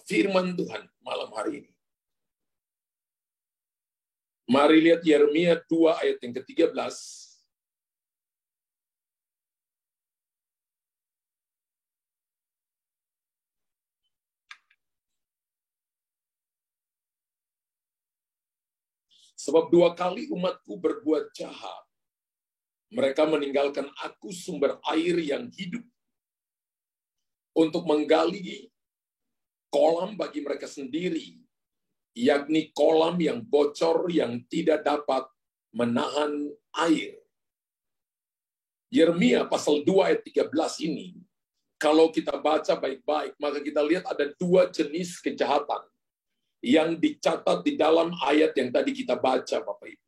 firman Tuhan malam hari ini. Mari lihat Yeremia 2 ayat yang ke-13. Sebab 2 kali umatku berbuat jahat. Mereka meninggalkan aku sumber air yang hidup untuk menggali kolam bagi mereka sendiri, yakni kolam yang bocor yang tidak dapat menahan air. Yeremia pasal 2 ayat 13 ini, kalau kita baca baik-baik, maka kita lihat ada 2 jenis kejahatan yang dicatat di dalam ayat yang tadi kita baca, Bapak Ibu.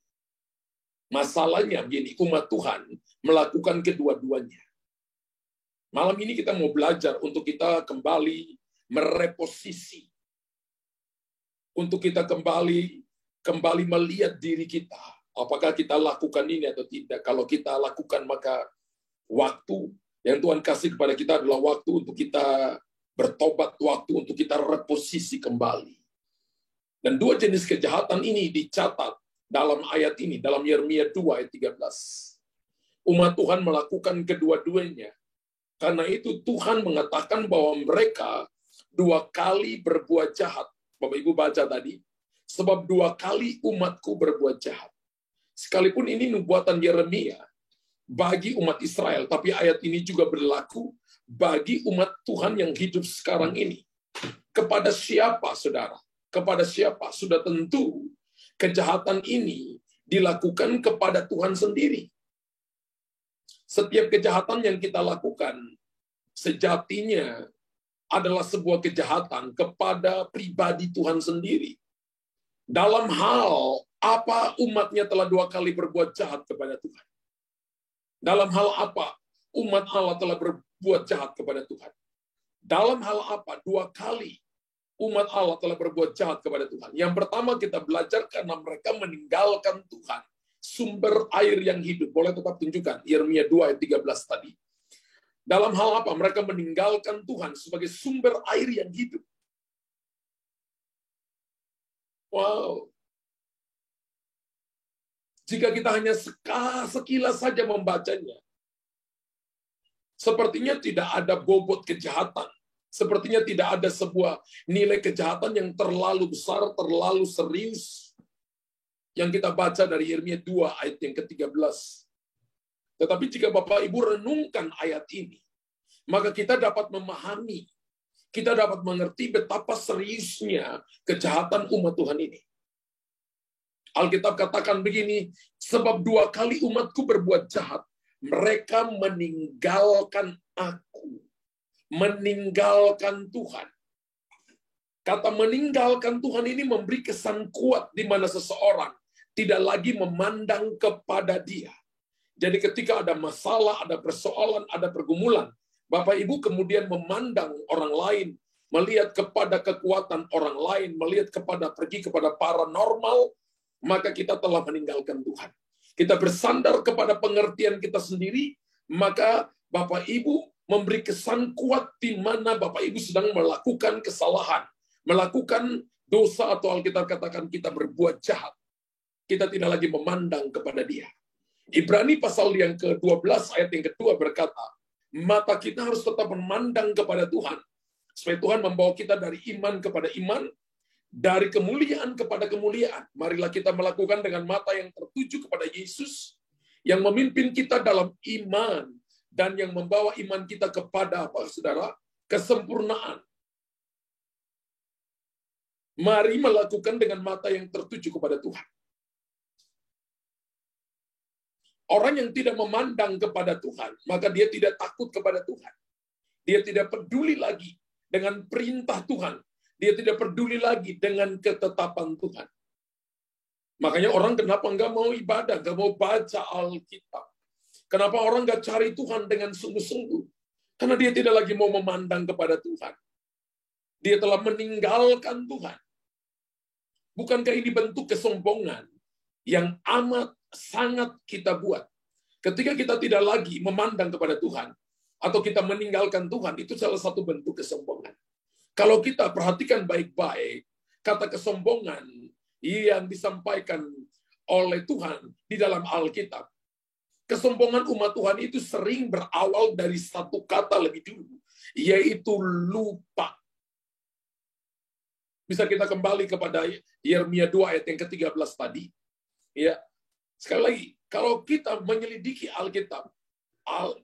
Masalahnya begini, umat Tuhan melakukan kedua-duanya. Malam ini kita mau belajar untuk kita kembali mereposisi. Untuk kita kembali melihat diri kita. Apakah kita lakukan ini atau tidak. Kalau kita lakukan, maka waktu yang Tuhan kasih kepada kita adalah waktu untuk kita bertobat, waktu untuk kita reposisi kembali. Dan 2 jenis kejahatan ini dicatat dalam ayat ini, dalam Yeremia 2 ayat 13. Umat Tuhan melakukan kedua-duanya. Karena itu Tuhan mengatakan bahwa mereka 2 kali berbuat jahat. Bapak Ibu baca tadi, sebab 2 kali umatku berbuat jahat. Sekalipun ini nubuatan Yeremia bagi umat Israel, tapi ayat ini juga berlaku bagi umat Tuhan yang hidup sekarang ini. Kepada siapa, saudara? Kepada siapa? Sudah tentu kejahatan ini dilakukan kepada Tuhan sendiri. Setiap kejahatan yang kita lakukan sejatinya adalah sebuah kejahatan kepada pribadi Tuhan sendiri. Dalam hal apa umatnya telah 2 kali berbuat jahat kepada Tuhan? Dalam hal apa umat Allah telah berbuat jahat kepada Tuhan? Dalam hal apa 2 kali umat Allah telah berbuat jahat kepada Tuhan? Yang pertama kita belajar karena mereka meninggalkan Tuhan, sumber air yang hidup. Boleh tetap tunjukkan Yeremia 2 ayat 13 tadi. Dalam hal apa? Mereka meninggalkan Tuhan sebagai sumber air yang hidup. Wow. Jika kita hanya sekilas saja membacanya, sepertinya tidak ada bobot kejahatan. Sepertinya tidak ada sebuah nilai kejahatan yang terlalu besar, terlalu serius. Yang kita baca dari Yeremia 2 ayat yang ke-13. Tetapi jika Bapak Ibu renungkan ayat ini, maka kita dapat memahami, kita dapat mengerti betapa seriusnya kejahatan umat Tuhan ini. Alkitab katakan begini, sebab 2 kali umatku berbuat jahat, mereka meninggalkan aku. Meninggalkan Tuhan. Kata meninggalkan Tuhan ini memberi kesan kuat di mana seseorang tidak lagi memandang kepada Dia. Jadi ketika ada masalah, ada persoalan, ada pergumulan, Bapak Ibu kemudian memandang orang lain, melihat kepada kekuatan orang lain, melihat pergi kepada paranormal, maka kita telah meninggalkan Tuhan. Kita bersandar kepada pengertian kita sendiri, maka Bapak Ibu memberi kesan kuat di mana Bapak Ibu sedang melakukan kesalahan, melakukan dosa atau Alkitab katakan kita berbuat jahat. Kita tidak lagi memandang kepada Dia. Ibrani pasal yang ke-12 ayat yang kedua berkata, mata kita harus tetap memandang kepada Tuhan, supaya Tuhan membawa kita dari iman kepada iman, dari kemuliaan kepada kemuliaan. Marilah kita melakukan dengan mata yang tertuju kepada Yesus, yang memimpin kita dalam iman, dan yang membawa iman kita kepada apa, saudara? Kesempurnaan. Mari melakukan dengan mata yang tertuju kepada Tuhan. Orang yang tidak memandang kepada Tuhan, maka dia tidak takut kepada Tuhan. Dia tidak peduli lagi dengan perintah Tuhan. Dia tidak peduli lagi dengan ketetapan Tuhan. Makanya orang kenapa nggak mau ibadah, nggak mau baca Alkitab. Kenapa orang nggak cari Tuhan dengan sungguh-sungguh? Karena dia tidak lagi mau memandang kepada Tuhan. Dia telah meninggalkan Tuhan. Bukankah ini bentuk kesombongan yang amat sangat kita buat? Ketika kita tidak lagi memandang kepada Tuhan, atau kita meninggalkan Tuhan, itu salah satu bentuk kesombongan. Kalau kita perhatikan baik-baik, kata kesombongan yang disampaikan oleh Tuhan di dalam Alkitab, kesombongan umat Tuhan itu sering berawal dari satu kata lebih dulu, yaitu lupa. Bisa kita kembali kepada Yeremia 2 ayat yang ke-13 tadi. Ya. Sekali lagi, kalau kita menyelidiki Alkitab,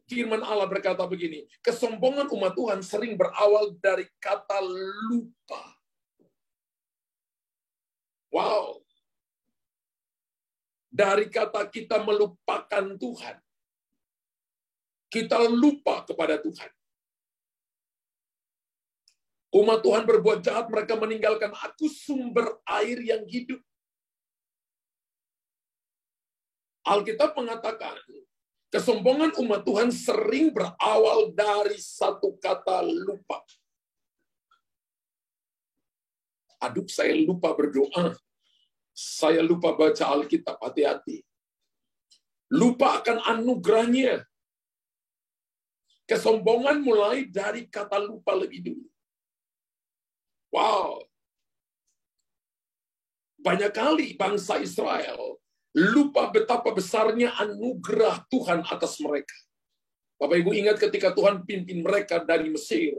firman Allah berkata begini, kesombongan umat Tuhan sering berawal dari kata lupa. Wow. Dari kata kita melupakan Tuhan. Kita lupa kepada Tuhan. Umat Tuhan berbuat jahat, mereka meninggalkan aku sumber air yang hidup. Alkitab mengatakan, kesombongan umat Tuhan sering berawal dari satu kata lupa. Aduh, saya lupa berdoa. Saya lupa baca Alkitab, hati-hati. Lupa akan anugerahnya. Kesombongan mulai dari kata lupa lebih dulu. Wow. Banyak kali bangsa Israel lupa betapa besarnya anugerah Tuhan atas mereka. Bapak Ibu ingat ketika Tuhan pimpin mereka dari Mesir,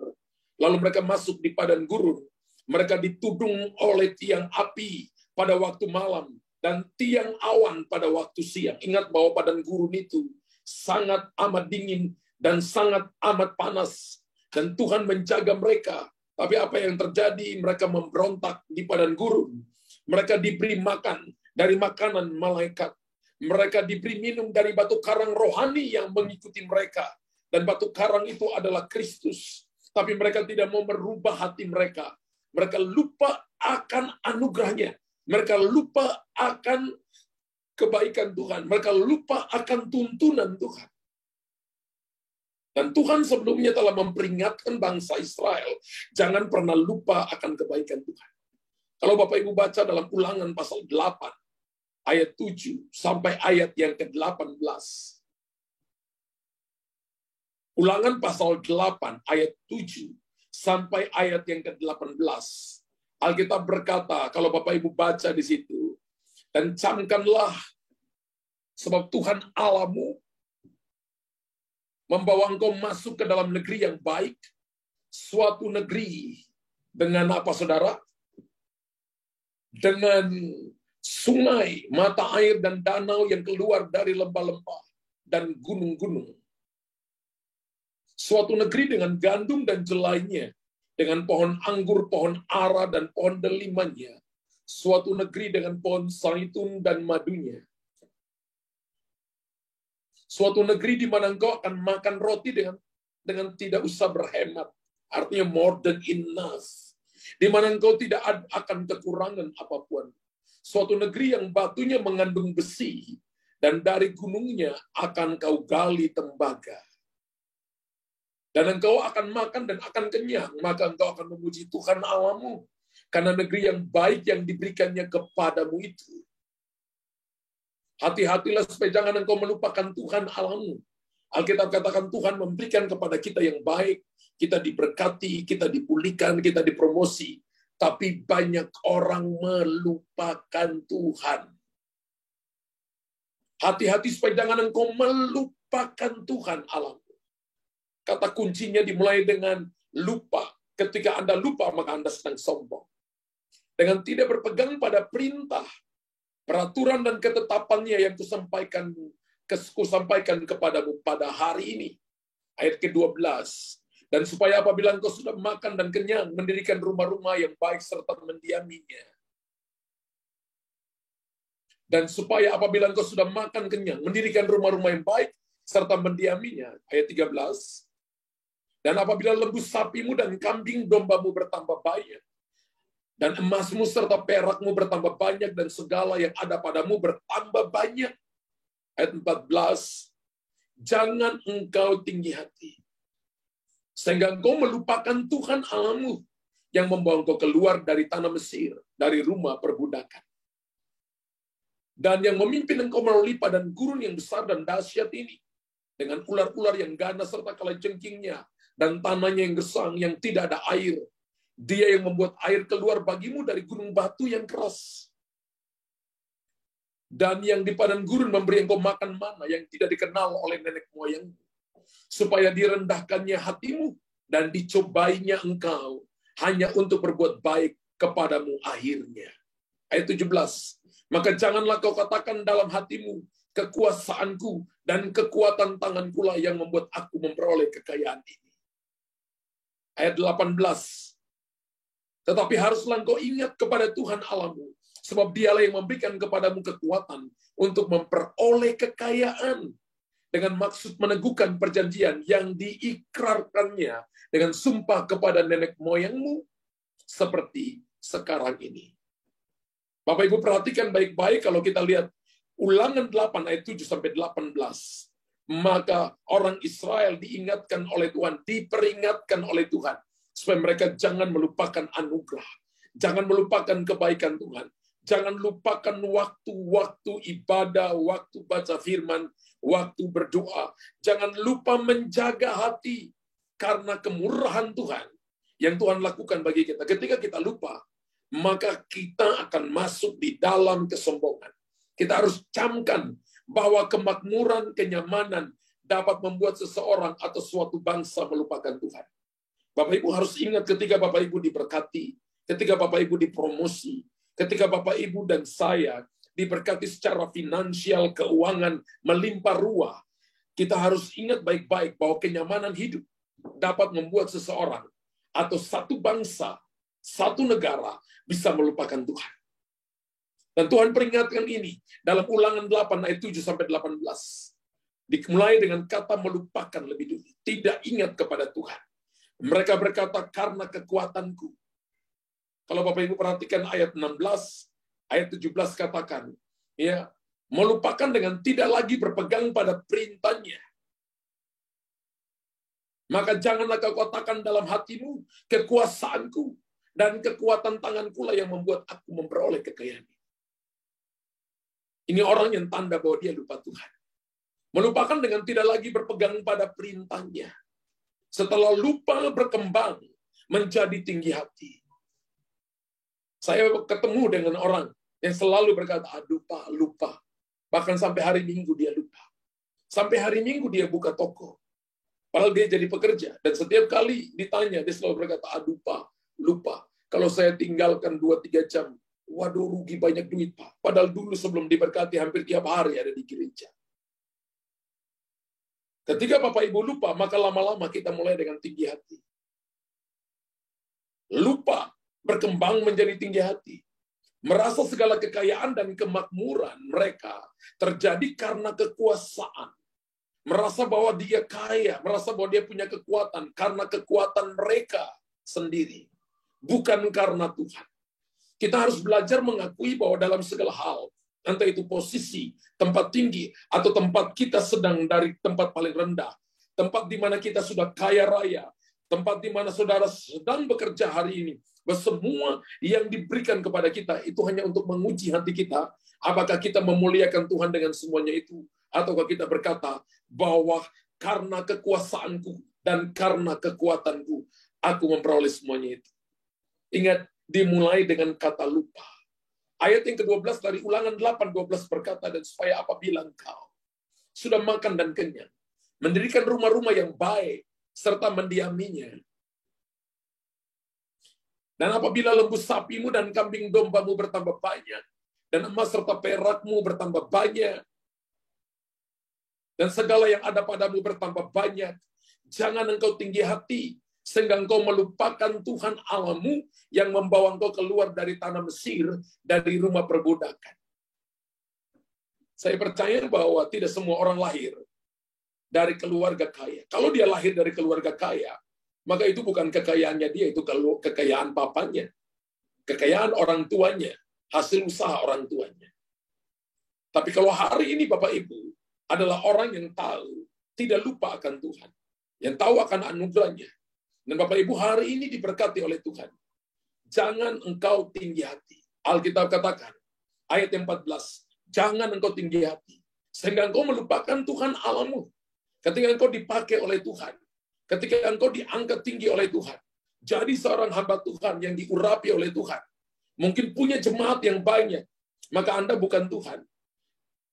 lalu mereka masuk di padang gurun, mereka ditudung oleh tiang api pada waktu malam dan tiang awan pada waktu siang. Ingat bahwa padang gurun itu sangat amat dingin dan sangat amat panas, dan Tuhan menjaga mereka. Tapi apa yang terjadi? Mereka memberontak di padang gurun. Mereka diberi makan dari makanan malaikat. Mereka diberi minum dari batu karang rohani yang mengikuti mereka. Dan batu karang itu adalah Kristus. Tapi mereka tidak mau merubah hati mereka. Mereka lupa akan anugerahnya. Mereka lupa akan kebaikan Tuhan. Mereka lupa akan tuntunan Tuhan. Dan Tuhan sebelumnya telah memperingatkan bangsa Israel, jangan pernah lupa akan kebaikan Tuhan. Kalau Bapak Ibu baca dalam Ulangan pasal 8, ayat 7, sampai ayat yang ke-18. Ulangan pasal 8, ayat 7, sampai ayat yang ke-18. Alkitab berkata, kalau Bapak Ibu baca di situ, dan camkanlah, sebab Tuhan Allahmu membawa engkau masuk ke dalam negeri yang baik, suatu negeri dengan apa, saudara? Dengan sungai, mata air, dan danau yang keluar dari lembah-lembah dan gunung-gunung. Suatu negeri dengan gandum dan jelainya, dengan pohon anggur, pohon ara, dan pohon delimanya. Suatu negeri dengan pohon zaitun dan madunya. Suatu negeri di mana engkau akan makan roti dengan tidak usah berhemat. Artinya more than enough. Di mana engkau tidak akan kekurangan apapun. Suatu negeri yang batunya mengandung besi, dan dari gunungnya akan kau gali tembaga. Dan engkau akan makan dan akan kenyang, maka engkau akan memuji Tuhan Allahmu. Karena negeri yang baik yang diberikannya kepadamu itu. Hati-hatilah supaya jangan engkau melupakan Tuhan Allahmu. Alkitab katakan Tuhan memberikan kepada kita yang baik, kita diberkati, kita dipulihkan, kita dipromosi. Tapi banyak orang melupakan Tuhan. Hati-hati supaya jangan engkau melupakan Tuhan Allahmu. Kata kuncinya dimulai dengan lupa. Ketika Anda lupa, maka Anda sedang sombong. Dengan tidak berpegang pada perintah, peraturan dan ketetapannya yang kusampaikan kepadamu pada hari ini. Ayat ke-12. Dan supaya apabila engkau sudah makan dan kenyang, mendirikan rumah-rumah yang baik serta mendiaminya. Dan supaya apabila engkau sudah makan kenyang, mendirikan rumah-rumah yang baik serta mendiaminya. Ayat 13. Dan apabila lembu sapimu dan kambing dombamu bertambah banyak, dan emasmu serta perakmu bertambah banyak, dan segala yang ada padamu bertambah banyak. Ayat 14. Jangan engkau tinggi hati, sehingga engkau melupakan Tuhan Allahmu, yang membawa engkau keluar dari tanah Mesir, dari rumah perbudakan. Dan yang memimpin engkau melalui padang gurun yang besar dan dahsyat ini, dengan ular-ular yang ganas serta kalajengkingnya, dan tanahnya yang gesang, yang tidak ada air, Dia yang membuat air keluar bagimu dari gunung batu yang keras. Dan yang di padang gurun memberi engkau makan mana yang tidak dikenal oleh nenek moyangmu. Supaya direndahkannya hatimu dan dicobainya engkau hanya untuk berbuat baik kepadamu akhirnya. Ayat 17. Maka janganlah kau katakan dalam hatimu, kekuasaanku dan kekuatan tanganku lah yang membuat aku memperoleh kekayaan ini. Ayat 18. Tetapi haruslah engkau ingat kepada Tuhan Allahmu, sebab dialah yang memberikan kepadamu kekuatan untuk memperoleh kekayaan dengan maksud meneguhkan perjanjian yang diikrarkannya dengan sumpah kepada nenek moyangmu seperti sekarang ini. Bapak Ibu perhatikan baik-baik kalau kita lihat Ulangan 8 ayat 7 sampai 18. Maka orang Israel diingatkan oleh Tuhan, diperingatkan oleh Tuhan supaya mereka jangan melupakan anugerah, jangan melupakan kebaikan Tuhan. Jangan lupakan waktu-waktu ibadah, waktu baca firman, waktu berdoa. Jangan lupa menjaga hati karena kemurahan Tuhan yang Tuhan lakukan bagi kita. Ketika kita lupa, maka kita akan masuk di dalam kesombongan. Kita harus camkan bahwa kemakmuran, kenyamanan dapat membuat seseorang atau suatu bangsa melupakan Tuhan. Bapak Ibu harus ingat ketika Bapak Ibu diberkati, ketika Bapak Ibu dipromosi, ketika Bapak Ibu dan saya diberkati secara finansial, keuangan, melimpah ruah, kita harus ingat baik-baik bahwa kenyamanan hidup dapat membuat seseorang atau satu bangsa, satu negara bisa melupakan Tuhan. Dan Tuhan peringatkan ini dalam Ulangan 8 ayat 7 sampai 18. Dimulai dengan kata melupakan lebih dulu, tidak ingat kepada Tuhan. Mereka berkata karena kekuatanku. Kalau Bapak Ibu perhatikan ayat 16, ayat 17 katakan, ya, melupakan dengan tidak lagi berpegang pada perintahnya. Maka janganlah kau katakan dalam hatimu, kekuasaanku dan kekuatan tanganku lah yang membuat aku memperoleh kekayaan. Ini orang yang tanda bahwa dia lupa Tuhan. Melupakan dengan tidak lagi berpegang pada perintahnya. Setelah lupa berkembang menjadi tinggi hati. Saya ketemu dengan orang yang selalu berkata, aduh Pak, lupa. Bahkan sampai hari Minggu dia lupa. Sampai hari Minggu dia buka toko. Padahal dia jadi pekerja. Dan setiap kali ditanya, dia selalu berkata, aduh Pak, lupa. Kalau saya tinggalkan 2-3 jam, waduh rugi banyak duit Pak. Padahal dulu sebelum diberkati hampir tiap hari ada di gereja. Ketika Bapak Ibu lupa, maka lama-lama kita mulai dengan tinggi hati. Lupa berkembang menjadi tinggi hati. Merasa segala kekayaan dan kemakmuran mereka terjadi karena kekuasaan. Merasa bahwa dia kaya, merasa bahwa dia punya kekuatan karena kekuatan mereka sendiri. Bukan karena Tuhan. Kita harus belajar mengakui bahwa dalam segala hal, entah itu posisi, tempat tinggi, atau tempat kita sedang dari tempat paling rendah, tempat di mana kita sudah kaya raya, tempat di mana saudara sedang bekerja hari ini, bahwa semua yang diberikan kepada kita itu hanya untuk menguji hati kita, apakah kita memuliakan Tuhan dengan semuanya itu, ataukah kita berkata bahwa karena kekuasaanku dan karena kekuatanku, aku memperoleh semuanya itu. Ingat, dimulai dengan kata lupa. Ayat yang ke-12 dari Ulangan 8:12 berkata, dan supaya apabila engkau sudah makan dan kenyang, mendirikan rumah-rumah yang baik, serta mendiaminya, dan apabila lembu sapimu dan kambing dombamu bertambah banyak, dan emas serta perakmu bertambah banyak, dan segala yang ada padamu bertambah banyak, jangan engkau tinggi hati, sehingga engkau melupakan Tuhan Allahmu yang membawa engkau keluar dari tanah Mesir, dari rumah perbudakan. Saya percaya bahwa tidak semua orang lahir dari keluarga kaya. Kalau dia lahir dari keluarga kaya, maka itu bukan kekayaannya dia, itu kekayaan papanya. Kekayaan orang tuanya, hasil usaha orang tuanya. Tapi kalau hari ini Bapak Ibu adalah orang yang tahu, tidak lupa akan Tuhan, yang tahu akan anugerahnya. Dan Bapak Ibu hari ini diberkati oleh Tuhan. Jangan engkau tinggi hati. Alkitab katakan, ayat 14, jangan engkau tinggi hati, sehingga engkau melupakan Tuhan Allahmu. Ketika engkau dipakai oleh Tuhan, ketika engkau diangkat tinggi oleh Tuhan, Jadi seorang hamba Tuhan yang diurapi oleh Tuhan. Mungkin punya jemaat yang banyak. Maka Anda bukan Tuhan.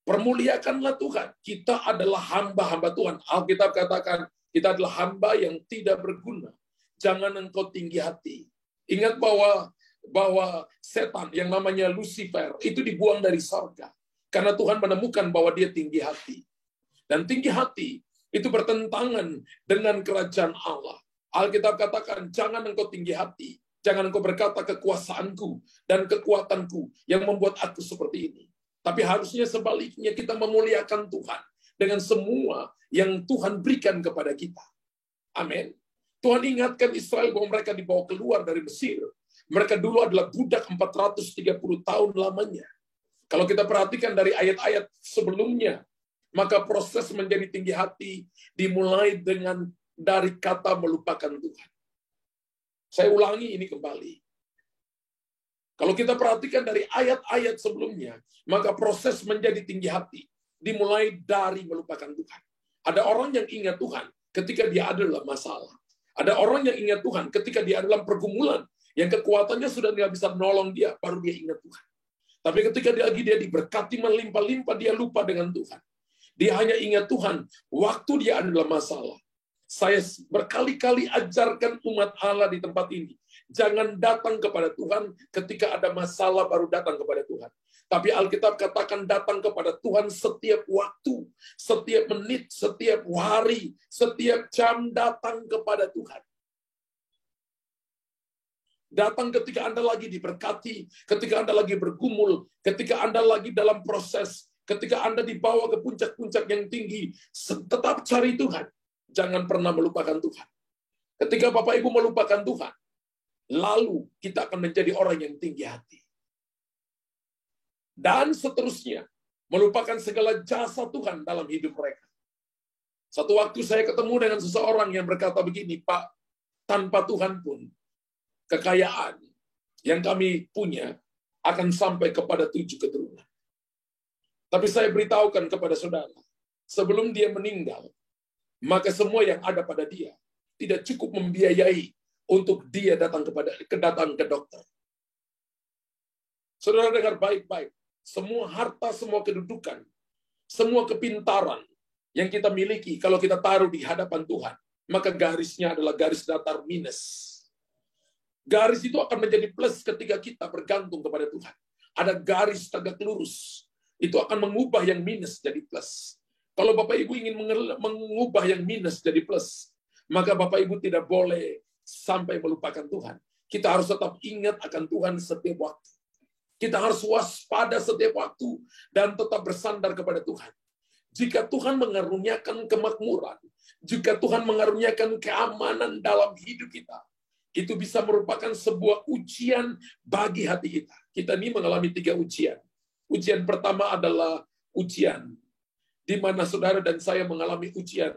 Permuliakanlah Tuhan. Kita adalah hamba-hamba Tuhan. Alkitab katakan, kita adalah hamba yang tidak berguna. Jangan engkau tinggi hati. Ingat bahwa setan yang namanya Lucifer itu dibuang dari surga. Karena Tuhan menemukan bahwa dia tinggi hati. Dan tinggi hati itu bertentangan dengan kerajaan Allah. Alkitab katakan, jangan engkau tinggi hati. Jangan engkau berkata kekuasaanku dan kekuatanku yang membuat aku seperti ini. Tapi harusnya sebaliknya kita memuliakan Tuhan dengan semua yang Tuhan berikan kepada kita. Amin. Tuhan ingatkan Israel bahwa mereka dibawa keluar dari Mesir. Mereka dulu adalah budak 430 tahun lamanya. Kalau kita perhatikan dari ayat-ayat sebelumnya, maka proses menjadi tinggi hati dimulai dari kata melupakan Tuhan. Saya ulangi ini kembali. Kalau kita perhatikan dari ayat-ayat sebelumnya, maka proses menjadi tinggi hati dimulai dari melupakan Tuhan. Ada orang yang ingat Tuhan ketika dia ada dalam masalah. Ada orang yang ingat Tuhan ketika dia dalam pergumulan yang kekuatannya sudah tidak bisa menolong dia, baru dia ingat Tuhan. Tapi ketika dia diberkati melimpah-limpah, dia lupa dengan Tuhan. Dia hanya ingat Tuhan waktu dia ada dalam masalah. Saya berkali-kali ajarkan umat Allah di tempat ini. Jangan datang kepada Tuhan ketika ada masalah baru datang kepada Tuhan. Tapi Alkitab katakan datang kepada Tuhan setiap waktu, setiap menit, setiap hari, setiap jam datang kepada Tuhan. Datang ketika Anda lagi diberkati, ketika Anda lagi bergumul, ketika Anda lagi dalam proses, ketika Anda dibawa ke puncak-puncak yang tinggi, tetap cari Tuhan. Jangan pernah melupakan Tuhan. Ketika Bapak Ibu melupakan Tuhan, lalu kita akan menjadi orang yang tinggi hati. Dan seterusnya, melupakan segala jasa Tuhan dalam hidup mereka. Satu waktu saya ketemu dengan seseorang yang berkata begini, Pak, tanpa Tuhan pun, kekayaan yang kami punya akan sampai kepada 7 keturunan. Tapi saya beritahukan kepada saudara, sebelum dia meninggal, maka semua yang ada pada dia tidak cukup membiayai untuk dia datang ke dokter. Saudara dengar baik-baik, semua harta, semua kedudukan, semua kepintaran yang kita miliki, kalau kita taruh di hadapan Tuhan, maka garisnya adalah garis datar minus. Garis itu akan menjadi plus ketika kita bergantung kepada Tuhan. Ada garis tegak lurus, itu akan mengubah yang minus jadi plus. Kalau Bapak Ibu ingin mengubah yang minus jadi plus, maka Bapak Ibu tidak boleh sampai melupakan Tuhan. Kita harus tetap ingat akan Tuhan setiap waktu. Kita harus waspada setiap waktu dan tetap bersandar kepada Tuhan. Jika Tuhan mengaruniakan kemakmuran, jika Tuhan mengaruniakan keamanan dalam hidup kita, itu bisa merupakan sebuah ujian bagi hati kita. Kita ini mengalami 3 ujian. Ujian pertama adalah ujian di mana saudara dan saya mengalami ujian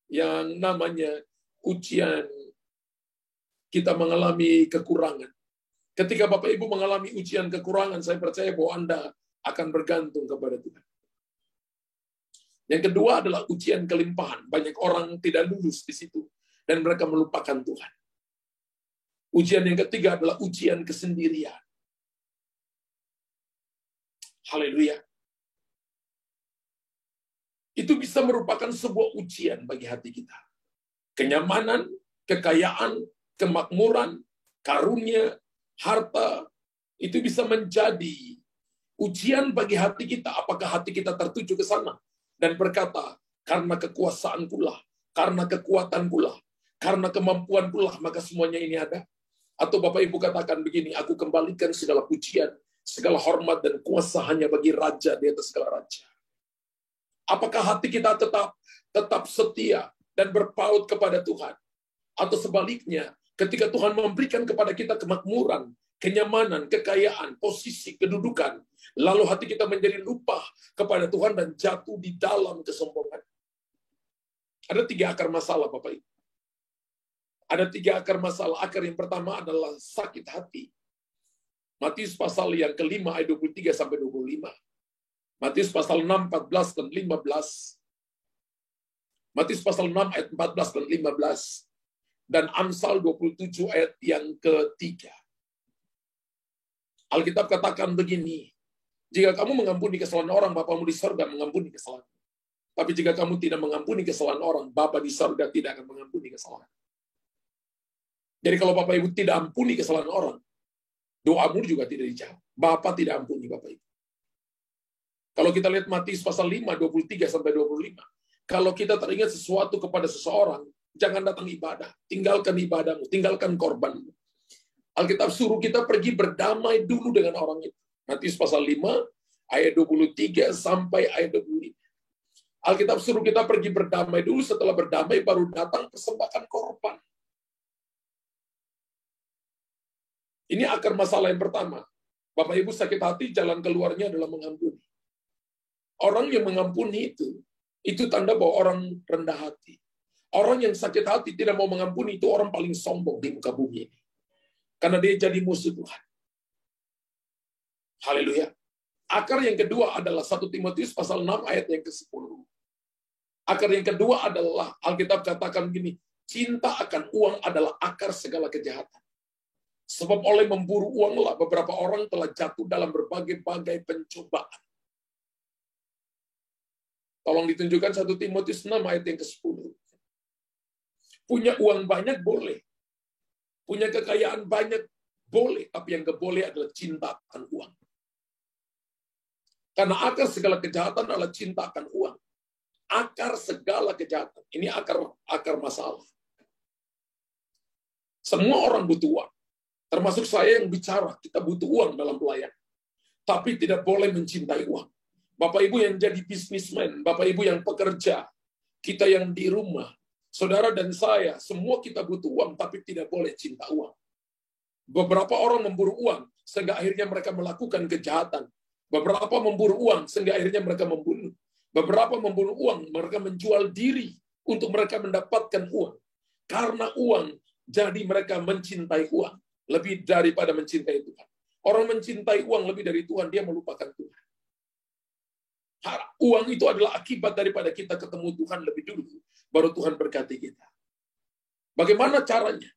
yang namanya ujian kita mengalami kekurangan. Ketika Bapak Ibu mengalami ujian kekurangan, saya percaya bahwa Anda akan bergantung kepada Tuhan. Yang kedua adalah ujian kelimpahan. Banyak orang tidak lulus di situ dan mereka melupakan Tuhan. Ujian yang ketiga adalah ujian kesendirian. Haleluya. Itu bisa merupakan sebuah ujian bagi hati kita. Kenyamanan, kekayaan, kemakmuran, karunia, harta, itu bisa menjadi ujian bagi hati kita. Apakah hati kita tertuju ke sana dan berkata, karena kekuasaanku lah, karena kekuatanku lah, karena kemampuanku lah, maka semuanya ini ada. Atau Bapak Ibu katakan begini, aku kembalikan segala pujian, segala hormat dan kuasa hanya bagi Raja di atas segala raja. Apakah hati kita tetap setia dan berpaut kepada Tuhan? Atau sebaliknya, ketika Tuhan memberikan kepada kita kemakmuran, kenyamanan, kekayaan, posisi, kedudukan, lalu hati kita menjadi lupa kepada Tuhan dan jatuh di dalam kesombongan. Ada 3 akar masalah, Bapak Ibu. Ada 3 akar masalah. Akar yang pertama adalah sakit hati. Matius pasal yang ke-5 ayat 23 sampai 25. Matius pasal 6, 14 dan 15. Matius pasal 6 ayat 14 dan 15. Dan Amsal 27 ayat yang ketiga. Alkitab katakan begini, jika kamu mengampuni kesalahan orang, Bapamu di sorga mengampuni kesalahan. Tapi jika kamu tidak mengampuni kesalahan orang, Bapa di sorga tidak akan mengampuni kesalahan. Jadi kalau Bapak Ibu tidak ampuni kesalahan orang, doamu juga tidak dijawab. Bapa tidak ampuni Bapak Ibu. Kalau kita lihat Matius pasal 5, 23-25, kalau kita teringat sesuatu kepada seseorang, jangan datang ibadah, tinggalkan ibadahmu, tinggalkan korbanmu. Alkitab suruh kita pergi berdamai dulu dengan orang itu. Matius pasal 5, ayat 23 sampai ayat 25. Alkitab suruh kita pergi berdamai dulu, setelah berdamai baru datang persembahkan korban. Ini akar masalah yang pertama. Bapak Ibu sakit hati, jalan keluarnya adalah mengampuni. Orang yang mengampuni itu tanda bahwa orang rendah hati. Orang yang sakit hati tidak mau mengampuni itu orang paling sombong di muka bumi ini. Karena dia jadi musuh Tuhan. Haleluya. Akar yang kedua adalah 1 Timotius pasal 6 ayat yang ke-10. Akar yang kedua adalah Alkitab katakan gini, cinta akan uang adalah akar segala kejahatan. Sebab oleh memburu uanglah beberapa orang telah jatuh dalam berbagai-bagai pencobaan. Tolong ditunjukkan 1 Timotius 6 ayat yang ke-10. Punya uang banyak boleh. Punya kekayaan banyak boleh. Tapi yang nggak boleh adalah cinta akan uang. Karena akar segala kejahatan adalah cinta akan uang. Akar segala kejahatan. Ini akar masalah. Semua orang butuh uang. Termasuk saya yang bicara. Kita butuh uang dalam pelayanan. Tapi tidak boleh mencintai uang. Bapak Ibu yang jadi bisnismen, Bapak Ibu yang pekerja, kita yang di rumah, saudara dan saya, semua kita butuh uang, tapi tidak boleh cinta uang. Beberapa orang memburu uang, sehingga akhirnya mereka melakukan kejahatan. Beberapa memburu uang, sehingga akhirnya mereka membunuh. Beberapa memburu uang, mereka menjual diri untuk mereka mendapatkan uang. Karena uang, jadi mereka mencintai uang lebih daripada mencintai Tuhan. Orang mencintai uang lebih dari Tuhan, dia melupakan Tuhan. Uang itu adalah akibat daripada kita ketemu Tuhan lebih dulu, baru Tuhan berkati kita. Bagaimana caranya?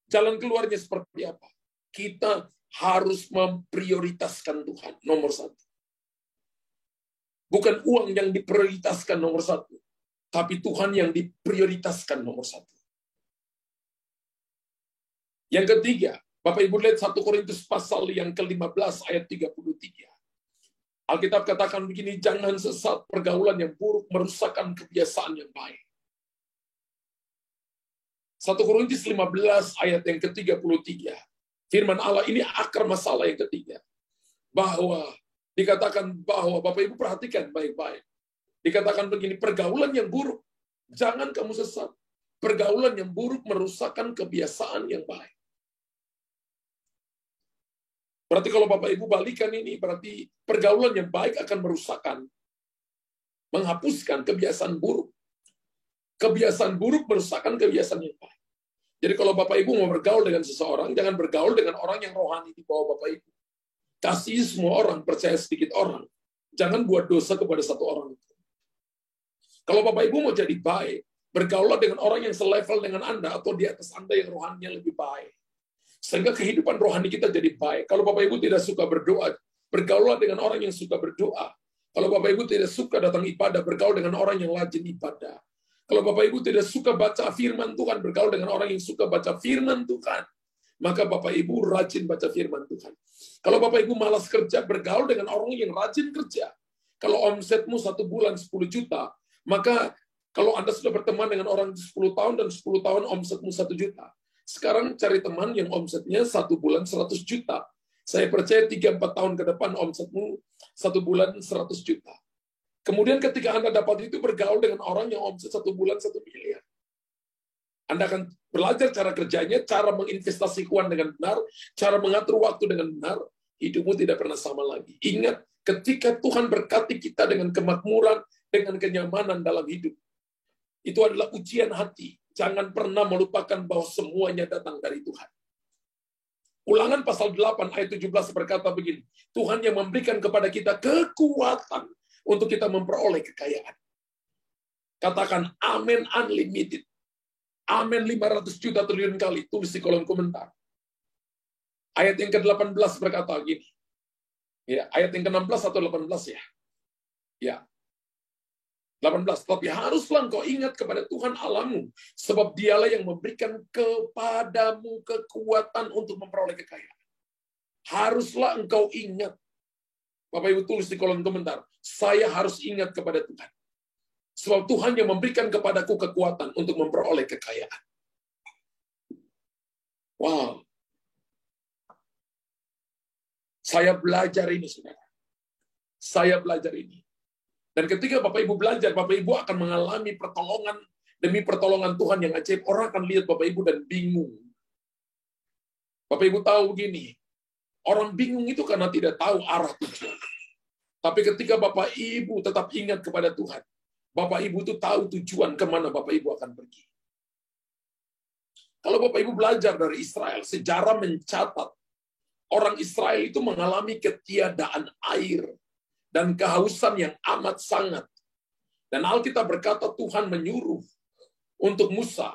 Jalan keluarnya seperti apa? Kita harus memprioritaskan Tuhan, nomor satu. Bukan uang yang diprioritaskan nomor satu, tapi Tuhan yang diprioritaskan nomor satu. Yang ketiga, Bapak Ibu lihat 1 Korintus pasal yang ke-15 ayat 33. Alkitab katakan begini, jangan sesat, pergaulan yang buruk merusakkan kebiasaan yang baik. 1 Korintus 15 ayat yang ke-33. Firman Allah ini akar masalah yang ketiga. Bahwa dikatakan bahwa, Bapak Ibu perhatikan baik-baik. Dikatakan begini, pergaulan yang buruk, jangan kamu sesat. Pergaulan yang buruk merusakkan kebiasaan yang baik. Berarti kalau Bapak Ibu balikan ini, berarti pergaulan yang baik akan merusakkan, menghapuskan kebiasaan buruk. Kebiasaan buruk merusakkan kebiasaan yang baik. Jadi kalau Bapak Ibu mau bergaul dengan seseorang, jangan bergaul dengan orang yang rohani di bawah Bapak Ibu. Kasih semua orang, percaya sedikit orang. Jangan buat dosa kepada satu orang itu. Kalau Bapak Ibu mau jadi baik, bergaulah dengan orang yang selevel dengan Anda atau di atas Anda yang rohaninya lebih baik. Sehingga kehidupan rohani kita jadi baik. Kalau Bapak Ibu tidak suka berdoa, bergaulah dengan orang yang suka berdoa. Kalau Bapak Ibu tidak suka datang ibadah, bergaul dengan orang yang rajin ibadah. Kalau Bapak Ibu tidak suka baca firman Tuhan, bergaul dengan orang yang suka baca firman Tuhan. Maka Bapak Ibu rajin baca firman Tuhan. Kalau Bapak Ibu malas kerja, bergaul dengan orang yang rajin kerja. Kalau omsetmu 1 bulan 10 juta, maka kalau Anda sudah berteman dengan orang 10 tahun dan 10 tahun omsetmu 1 juta. Sekarang cari teman yang omsetnya 1 bulan 100 juta. Saya percaya 3-4 tahun ke depan omsetmu 1 bulan 100 juta. Kemudian ketika Anda dapat itu, bergaul dengan orang yang omset 1 bulan 1 miliar. Anda akan belajar cara kerjanya, cara menginvestasi uang dengan benar, cara mengatur waktu dengan benar, hidupmu tidak pernah sama lagi. Ingat, ketika Tuhan berkati kita dengan kemakmuran, dengan kenyamanan dalam hidup, itu adalah ujian hati. Jangan pernah melupakan bahwa semuanya datang dari Tuhan. Ulangan pasal 8 ayat 17 berkata begini, Tuhan yang memberikan kepada kita kekuatan untuk kita memperoleh kekayaan. Katakan amin unlimited. Amin 500 juta triliun kali. Tulis di kolom komentar. Ayat yang ke-18 berkata gini. Ya, ayat yang ke-16 atau 18 ya? Ya. 18. Tapi haruslah engkau ingat kepada Tuhan Allahmu, sebab dialah yang memberikan kepadamu kekuatan untuk memperoleh kekayaan. Haruslah engkau ingat. Bapak Ibu tulis di kolom komentar. Saya harus ingat kepada Tuhan. Sebab Tuhan yang memberikan kepadaku kekuatan untuk memperoleh kekayaan. Wow. Saya belajar ini, saudara. Saya belajar ini. Dan ketika Bapak Ibu belajar, Bapak Ibu akan mengalami pertolongan demi pertolongan Tuhan yang ajaib. Orang akan lihat Bapak Ibu dan bingung. Bapak Ibu tahu begini, orang bingung itu karena tidak tahu arah tujuan. Tapi ketika Bapak Ibu tetap ingat kepada Tuhan, Bapak Ibu itu tahu tujuan kemana Bapak Ibu akan pergi. Kalau Bapak Ibu belajar dari Israel, sejarah mencatat orang Israel itu mengalami ketiadaan air dan kehausan yang amat sangat. Dan Alkitab berkata Tuhan menyuruh untuk Musa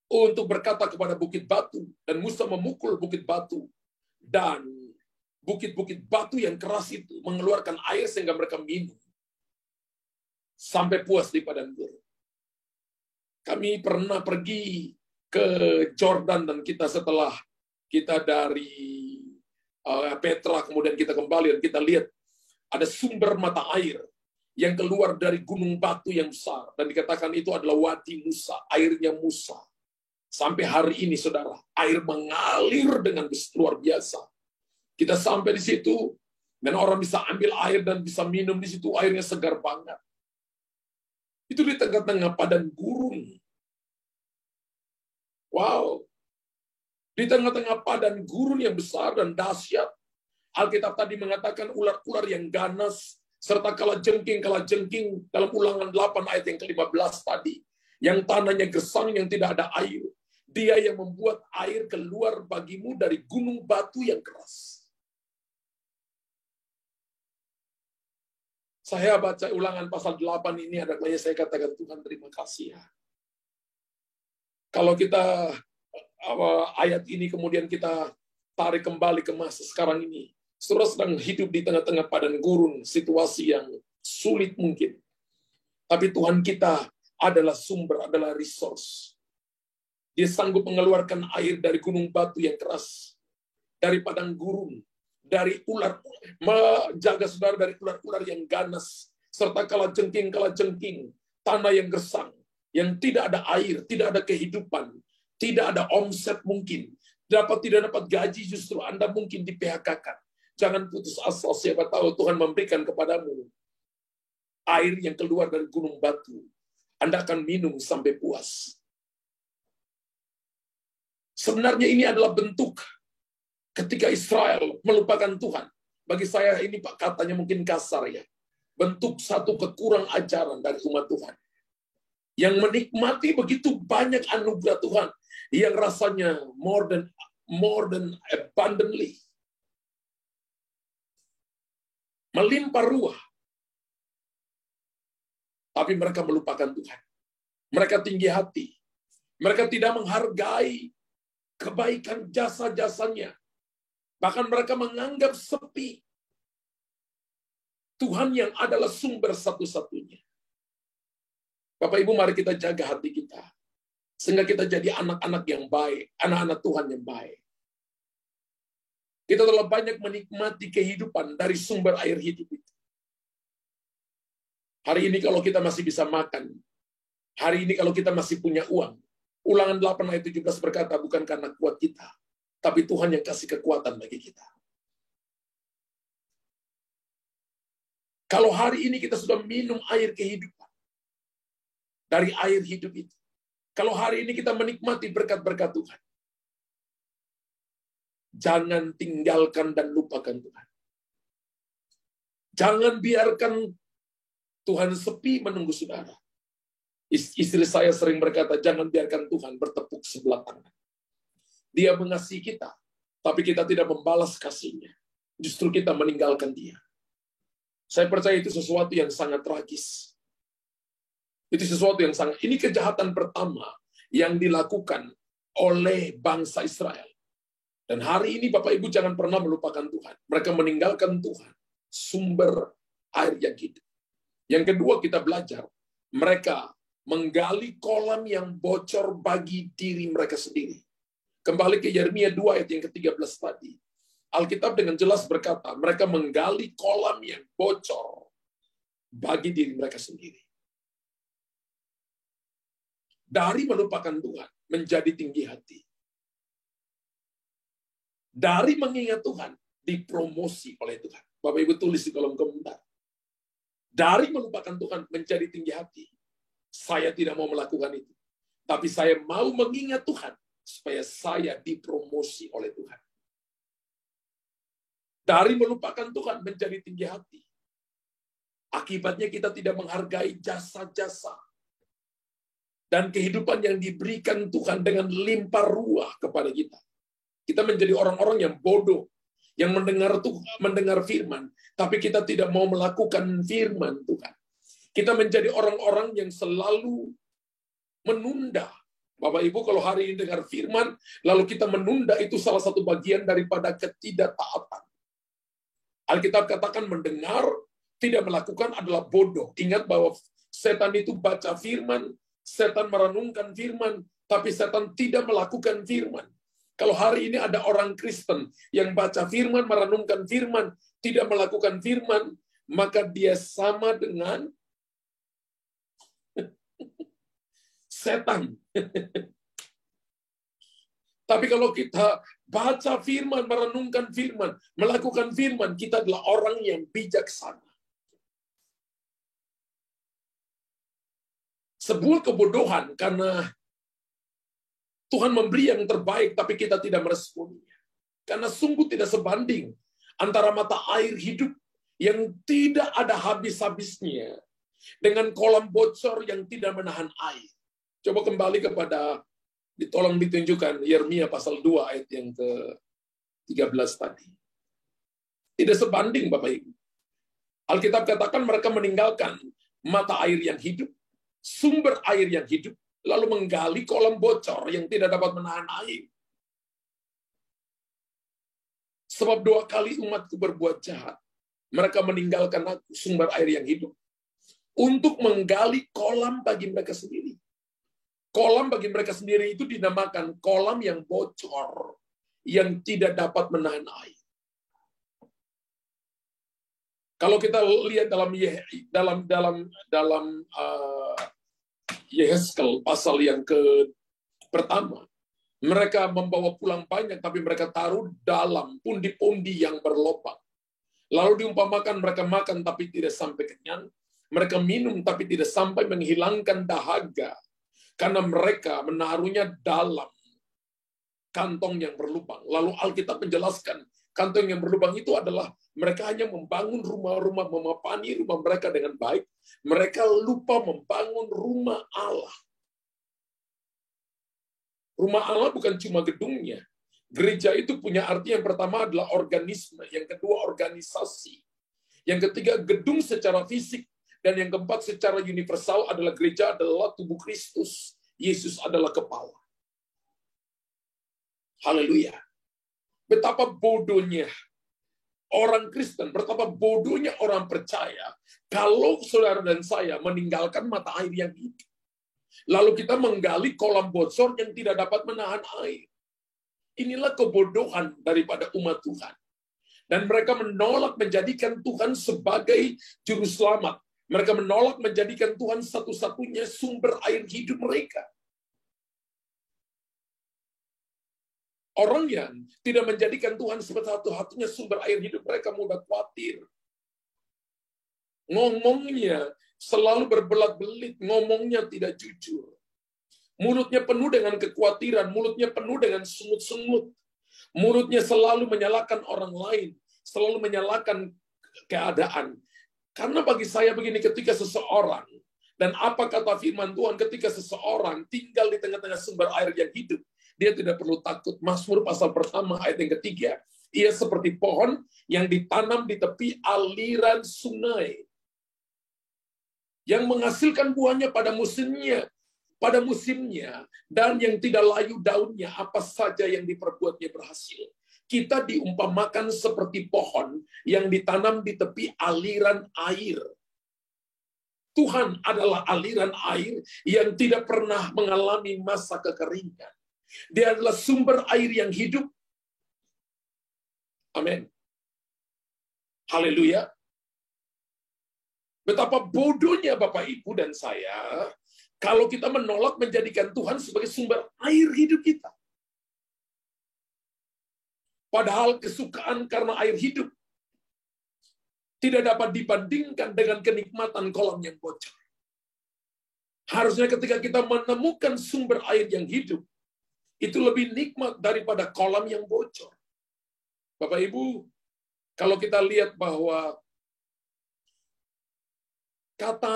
untuk berkata kepada bukit batu, dan Musa memukul bukit batu, dan bukit-bukit batu yang keras itu mengeluarkan air sehingga mereka minum sampai puas di padang gurun. Kami pernah pergi ke Jordan, dan kita setelah kita dari Petra kemudian kita kembali dan kita lihat ada sumber mata air yang keluar dari gunung batu yang besar, dan dikatakan itu adalah Wadi Musa, airnya Musa. Sampai hari ini, saudara, air mengalir dengan luar biasa. Kita sampai di situ, dan orang bisa ambil air dan bisa minum di situ, airnya segar banget. Itu di tengah-tengah padang gurun. Wow. Di tengah-tengah padang gurun yang besar dan dahsyat, Alkitab tadi mengatakan ular-ular yang ganas, serta kalajengking dalam Ulangan 8 ayat yang ke-15 tadi. Yang tanahnya gersang, yang tidak ada air. Dia yang membuat air keluar bagimu dari gunung batu yang keras. Saya baca Ulangan pasal 8 ini adalah saya katakan, Tuhan terima kasih ya. Kalau kita ayat ini kemudian kita tarik kembali ke masa sekarang ini. Saudara sedang hidup di tengah-tengah padang gurun, situasi yang sulit mungkin. Tapi Tuhan kita adalah sumber, adalah resource. Dia sanggup mengeluarkan air dari gunung batu yang keras, dari padang gurun, dari ular, menjaga saudara dari ular-ular yang ganas, serta kalajengking, tanah yang gersang, yang tidak ada air, tidak ada kehidupan, tidak ada omset mungkin, tidak dapat gaji, justru Anda mungkin di PHK-kan. Jangan putus asa, siapa tahu Tuhan memberikan kepadamu air yang keluar dari gunung batu. Anda akan minum sampai puas. Sebenarnya ini adalah bentuk ketika Israel melupakan Tuhan. Bagi saya ini Pak katanya mungkin kasar ya. Bentuk satu kekurang ajaran dari umat Tuhan. Yang menikmati begitu banyak anugerah Tuhan yang rasanya more than abundantly. Melimpah ruah. Tapi mereka melupakan Tuhan. Mereka tinggi hati. Mereka tidak menghargai kebaikan jasa-jasanya. Bahkan mereka menganggap sepi Tuhan yang adalah sumber satu-satunya. Bapak Ibu, mari kita jaga hati kita. Sehingga kita jadi anak-anak yang baik. Anak-anak Tuhan yang baik. Kita telah banyak menikmati kehidupan dari sumber air hidup itu. Hari ini kalau kita masih bisa makan, hari ini kalau kita masih punya uang, Ulangan 8 ayat 17 berkata, bukan karena kuat kita, tapi Tuhan yang kasih kekuatan bagi kita. Kalau hari ini kita sudah minum air kehidupan, dari air hidup itu, kalau hari ini kita menikmati berkat-berkat Tuhan, jangan tinggalkan dan lupakan Tuhan. Jangan biarkan Tuhan sepi menunggu saudara. Istri saya sering berkata, jangan biarkan Tuhan bertepuk sebelah tangan. Dia mengasihi kita, tapi kita tidak membalas kasihnya. Justru kita meninggalkan dia. Saya percaya itu sesuatu yang sangat tragis. Itu sesuatu yang sangat, ini kejahatan pertama yang dilakukan oleh bangsa Israel. Dan hari ini Bapak Ibu jangan pernah melupakan Tuhan. Mereka meninggalkan Tuhan, sumber air yang hidup. Yang kedua kita belajar, mereka menggali kolam yang bocor bagi diri mereka sendiri. Kembali ke Yeremia 2 ayat yang ke-13 tadi. Alkitab dengan jelas berkata, mereka menggali kolam yang bocor bagi diri mereka sendiri. Dari melupakan Tuhan, menjadi tinggi hati. Dari mengingat Tuhan, dipromosi oleh Tuhan. Bapak Ibu tulis di kolom komentar. Dari melupakan Tuhan, menjadi tinggi hati. Saya tidak mau melakukan itu. Tapi saya mau mengingat Tuhan, supaya saya dipromosi oleh Tuhan. Dari melupakan Tuhan, menjadi tinggi hati. Akibatnya kita tidak menghargai jasa-jasa dan kehidupan yang diberikan Tuhan dengan limpah ruah kepada kita. Kita menjadi orang-orang yang bodoh, yang mendengar firman, tapi kita tidak mau melakukan firman Tuhan. Kita menjadi orang-orang yang selalu menunda. Bapak Ibu, kalau hari ini dengar firman, lalu kita menunda, itu salah satu bagian daripada ketidaktaatan. Alkitab katakan mendengar, tidak melakukan adalah bodoh. Ingat bahwa setan itu baca firman, setan merenungkan firman, tapi setan tidak melakukan firman. Kalau hari ini ada orang Kristen yang baca firman, merenungkan firman, tidak melakukan firman, maka dia sama dengan setan. Tapi kalau kita baca firman, merenungkan firman, melakukan firman, kita adalah orang yang bijaksana. Sebuah kebodohan karena Tuhan memberi yang terbaik, tapi kita tidak meresponinya. Karena sungguh tidak sebanding antara mata air hidup yang tidak ada habis-habisnya dengan kolam bocor yang tidak menahan air. Coba kembali kepada, tolong ditunjukkan, Yeremia pasal 2 ayat yang ke-13 tadi. Tidak sebanding, Bapak Ibu. Alkitab katakan mereka meninggalkan mata air yang hidup, sumber air yang hidup, lalu menggali kolam bocor yang tidak dapat menahan air. Sebab 2 kali umatku berbuat jahat. Mereka meninggalkan aku, sumber air yang hidup, untuk menggali kolam bagi mereka sendiri. Kolam bagi mereka sendiri itu dinamakan kolam yang bocor, yang tidak dapat menahan air. Kalau kita lihat dalam Yehezkel pasal yang pertama, mereka membawa pulang banyak, tapi mereka taruh dalam pundi-pundi yang berlobang. Lalu diumpamakan mereka makan tapi tidak sampai kenyang, mereka minum tapi tidak sampai menghilangkan dahaga, karena mereka menaruhnya dalam kantong yang berlubang. Lalu Alkitab menjelaskan, kantong yang berlubang itu adalah mereka hanya membangun rumah-rumah, memapani rumah mereka dengan baik. Mereka lupa membangun rumah Allah. Rumah Allah bukan cuma gedungnya. Gereja itu punya arti, yang pertama adalah organisme, yang kedua organisasi, yang ketiga gedung secara fisik, dan yang keempat secara universal adalah gereja adalah tubuh Kristus. Yesus adalah kepala. Haleluya. Betapa bodohnya orang Kristen, betapa bodohnya orang percaya kalau saudara dan saya meninggalkan mata air yang hidup. Lalu kita menggali kolam bocor yang tidak dapat menahan air. Inilah kebodohan daripada umat Tuhan. Dan mereka menolak menjadikan Tuhan sebagai juru selamat. Mereka menolak menjadikan Tuhan satu-satunya sumber air hidup mereka. Orang yang tidak menjadikan Tuhan sebagai satu-satunya sumber air hidup mereka mudah khawatir. Ngomongnya selalu berbelat-belit, ngomongnya tidak jujur. Mulutnya penuh dengan kekhawatiran, mulutnya penuh dengan sungut-sungut. Mulutnya selalu menyalahkan orang lain, selalu menyalahkan keadaan. Karena bagi saya begini, ketika seseorang, dan apa kata firman Tuhan, ketika seseorang tinggal di tengah-tengah sumber air yang hidup, dia tidak perlu takut. Mazmur pasal pertama ayat yang ketiga, ia seperti pohon yang ditanam di tepi aliran sungai, yang menghasilkan buahnya pada musimnya, pada musimnya, dan yang tidak layu daunnya, apa saja yang diperbuatnya berhasil. Kita diumpamakan seperti pohon yang ditanam di tepi aliran air. Tuhan adalah aliran air yang tidak pernah mengalami masa kekeringan. Dia adalah sumber air yang hidup. Amin. Haleluya. Betapa bodohnya Bapak, Ibu, dan saya kalau kita menolak menjadikan Tuhan sebagai sumber air hidup kita. Padahal kesukaan karena air hidup tidak dapat dibandingkan dengan kenikmatan kolam yang bocor. Harusnya ketika kita menemukan sumber air yang hidup, itu lebih nikmat daripada kolam yang bocor. Bapak Ibu, kalau kita lihat bahwa kata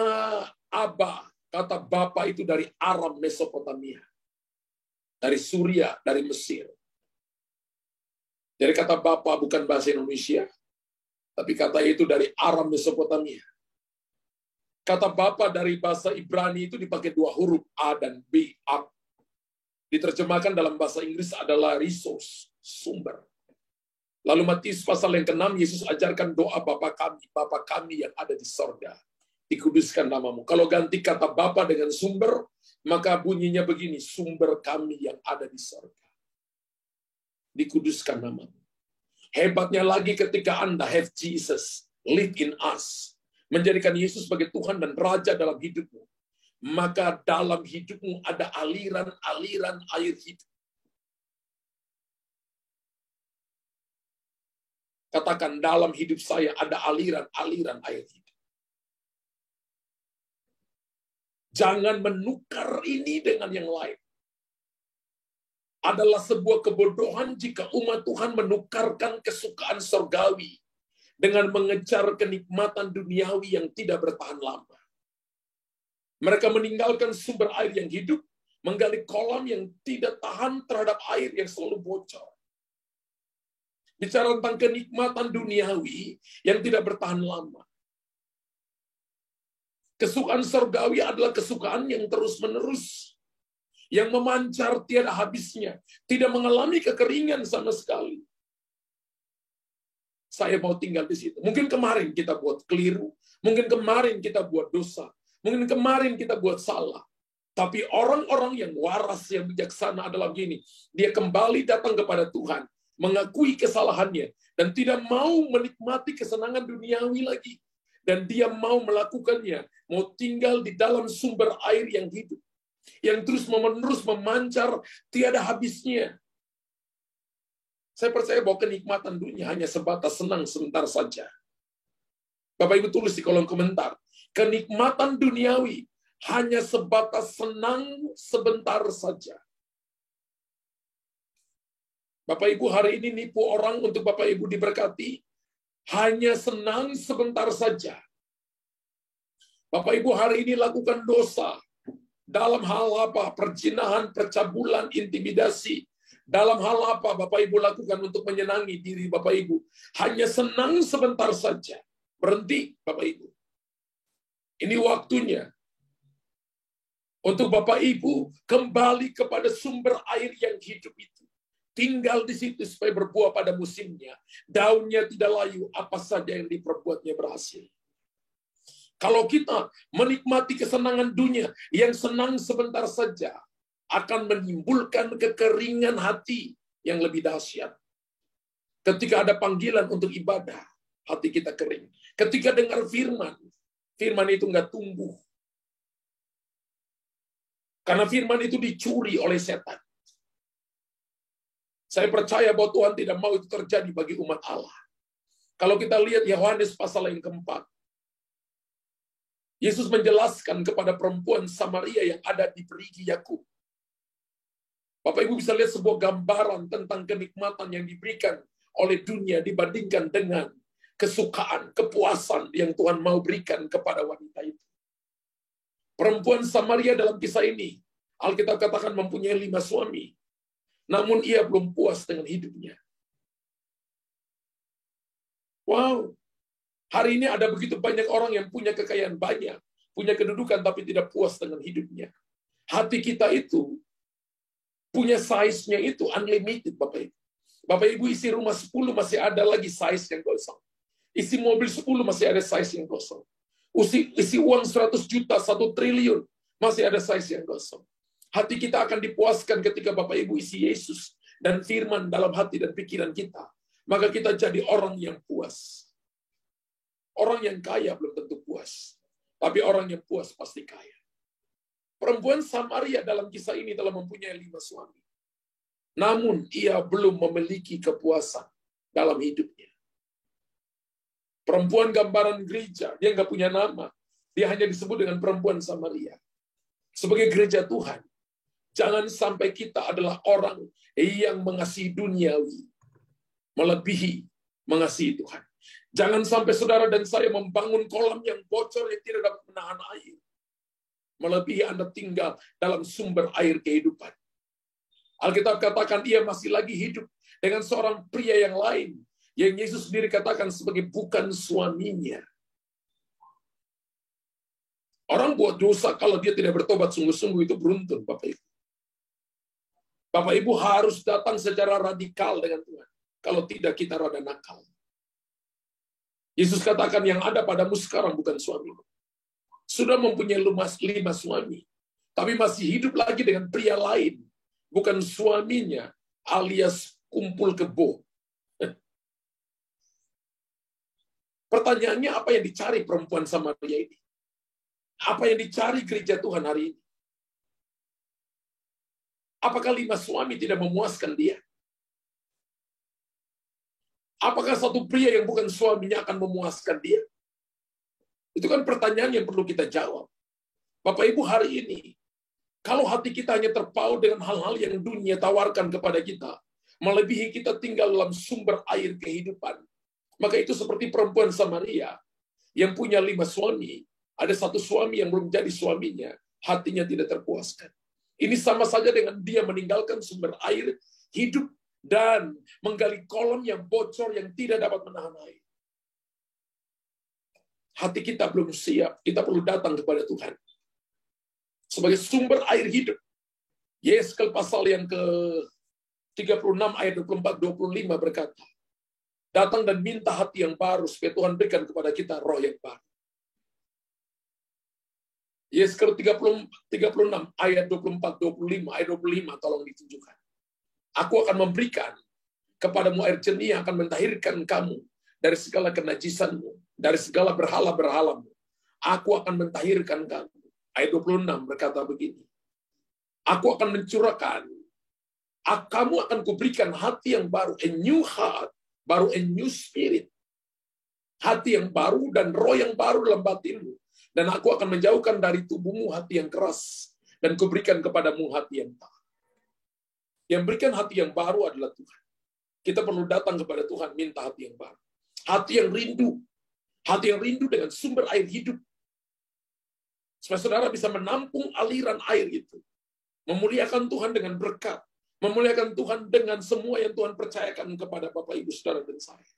Abba, kata Bapa itu dari Aram Mesopotamia. Dari Suria, dari Mesir. Jadi kata Bapa bukan bahasa Indonesia, tapi kata itu dari Aram Mesopotamia. Kata Bapa dari bahasa Ibrani itu dipakai dua huruf, A dan B. A. Diterjemahkan dalam bahasa Inggris adalah resource, sumber. Lalu Matius pasal yang ke-6, Yesus ajarkan doa Bapa kami yang ada di sorga. Dikuduskan namamu. Kalau ganti kata Bapa dengan sumber, maka bunyinya begini, sumber kami yang ada di sorga. Dikuduskan namamu. Hebatnya lagi ketika Anda have Jesus live in us, menjadikan Yesus sebagai Tuhan dan Raja dalam hidupmu, maka dalam hidupmu ada aliran-aliran air hidup. Katakan, dalam hidup saya ada aliran-aliran air hidup. Jangan menukar ini dengan yang lain. Adalah sebuah kebodohan jika umat Tuhan menukarkan kesukaan surgawi dengan mengejar kenikmatan duniawi yang tidak bertahan lama. Mereka meninggalkan sumber air yang hidup, menggali kolam yang tidak tahan terhadap air yang selalu bocor. Bicara tentang kenikmatan duniawi yang tidak bertahan lama. Kesukaan surgawi adalah kesukaan yang terus-menerus, yang memancar tiada habisnya, tidak mengalami kekeringan sama sekali. Saya mau tinggal di situ. Mungkin kemarin kita buat keliru, mungkin kemarin kita buat dosa, mungkin kemarin kita buat salah. Tapi orang-orang yang waras, yang bijaksana adalah begini, dia kembali datang kepada Tuhan, mengakui kesalahannya, dan tidak mau menikmati kesenangan duniawi lagi. Dan dia mau melakukannya, mau tinggal di dalam sumber air yang hidup, yang terus-menerus memancar tiada habisnya. Saya percaya bahwa kenikmatan dunia hanya sebatas senang sebentar saja. Bapak Ibu tulis di kolom komentar, kenikmatan duniawi hanya sebatas senang sebentar saja. Bapak Ibu hari ini nipu orang untuk Bapak Ibu diberkati, hanya senang sebentar saja. Bapak Ibu hari ini lakukan dosa dalam hal apa? Perzinahan, percabulan, intimidasi. Dalam hal apa Bapak Ibu lakukan untuk menyenangi diri Bapak Ibu? Hanya senang sebentar saja. Berhenti Bapak Ibu. Ini waktunya untuk Bapak Ibu kembali kepada sumber air yang hidup itu. Tinggal di situ supaya berbuah pada musimnya. Daunnya tidak layu, apa saja yang diperbuatnya berhasil. Kalau kita menikmati kesenangan dunia yang senang sebentar saja, akan menimbulkan kekeringan hati yang lebih dahsyat. Ketika ada panggilan untuk ibadah, hati kita kering. Ketika dengar firman, firman itu nggak tumbuh. Karena firman itu dicuri oleh setan. Saya percaya bahwa Tuhan tidak mau itu terjadi bagi umat Allah. Kalau kita lihat Yohanes pasal yang keempat, Yesus menjelaskan kepada perempuan Samaria yang ada di perigi Yakub. Bapak Ibu bisa lihat sebuah gambaran tentang kenikmatan yang diberikan oleh dunia dibandingkan dengan kesukaan, kepuasan yang Tuhan mau berikan kepada wanita itu. Perempuan Samaria dalam kisah ini, Alkitab katakan mempunyai 5 suami. Namun ia belum puas dengan hidupnya. Wow, hari ini ada begitu banyak orang yang punya kekayaan banyak, punya kedudukan tapi tidak puas dengan hidupnya. Hati kita itu punya size-nya itu unlimited, Bapak Ibu. Bapak Ibu isi rumah 10 masih ada lagi size yang kosong. Isi mobil 10 masih ada size yang kosong. Isi uang 100 juta, 1 triliun, masih ada size yang kosong. Hati kita akan dipuaskan ketika Bapak Ibu isi Yesus dan firman dalam hati dan pikiran kita. Maka kita jadi orang yang puas. Orang yang kaya belum tentu puas. Tapi orang yang puas pasti kaya. Perempuan Samaria dalam kisah ini telah mempunyai 5 suami. Namun ia belum memiliki kepuasan dalam hidupnya. Perempuan gambaran gereja, dia nggak punya nama. Dia hanya disebut dengan perempuan Samaria. Sebagai gereja Tuhan, jangan sampai kita adalah orang yang mengasihi duniawi melebihi mengasihi Tuhan. Jangan sampai saudara dan saya membangun kolam yang bocor yang tidak dapat menahan air. Melebihi Anda tinggal dalam sumber air kehidupan. Alkitab katakan ia masih lagi hidup dengan seorang pria yang lain. Yang Yesus sendiri katakan sebagai bukan suaminya. Orang buat dosa kalau dia tidak bertobat sungguh-sungguh itu beruntun, Bapak Ibu. Bapak Ibu harus datang secara radikal dengan Tuhan. Kalau tidak kita rada nakal. Yesus katakan yang ada padamu sekarang bukan suamimu. Sudah mempunyai 5 suami. Tapi masih hidup lagi dengan pria lain. Bukan suaminya alias kumpul kebo. Pertanyaannya apa yang dicari perempuan Samaria ini? Apa yang dicari gereja Tuhan hari ini? Apakah 5 suami tidak memuaskan dia? Apakah satu pria yang bukan suaminya akan memuaskan dia? Itu kan pertanyaan yang perlu kita jawab. Bapak Ibu hari ini, kalau hati kita hanya terpaut dengan hal-hal yang dunia tawarkan kepada kita, melebihi kita tinggal dalam sumber air kehidupan, maka itu seperti perempuan Samaria yang punya 5 suami, ada 1 suami yang belum jadi suaminya, hatinya tidak terpuaskan. Ini sama saja dengan dia meninggalkan sumber air hidup dan menggali kolam yang bocor yang tidak dapat menahan air. Hati kita belum siap, kita perlu datang kepada Tuhan. Sebagai sumber air hidup. Yeskel pasal yang ke-36 ayat 24-25 berkata, datang dan minta hati yang baru supaya Tuhan berikan kepada kita roh yang baru. Yeskel 36 ayat 24-25, ayat 25 tolong ditunjukkan. Aku akan memberikan kepadamu air jernih yang akan mentahirkan kamu dari segala kenajisanmu, dari segala berhala-berhalamu. Aku akan mentahirkan kamu. Ayat 26 berkata begini. Aku akan mencurahkan, kamu akan kuberikan hati yang baru, a new heart, baru a new spirit. Hati yang baru dan roh yang baru dalam batinmu. Dan aku akan menjauhkan dari tubuhmu hati yang keras, dan kuberikan kepadamu hati yang taat. Yang berikan hati yang baru adalah Tuhan. Kita perlu datang kepada Tuhan, minta hati yang baru. Hati yang rindu. Hati yang rindu dengan sumber air hidup. Supaya saudara bisa menampung aliran air itu. Memuliakan Tuhan dengan berkat. Memuliakan Tuhan dengan semua yang Tuhan percayakan kepada Bapak, Ibu, Saudara, dan saya.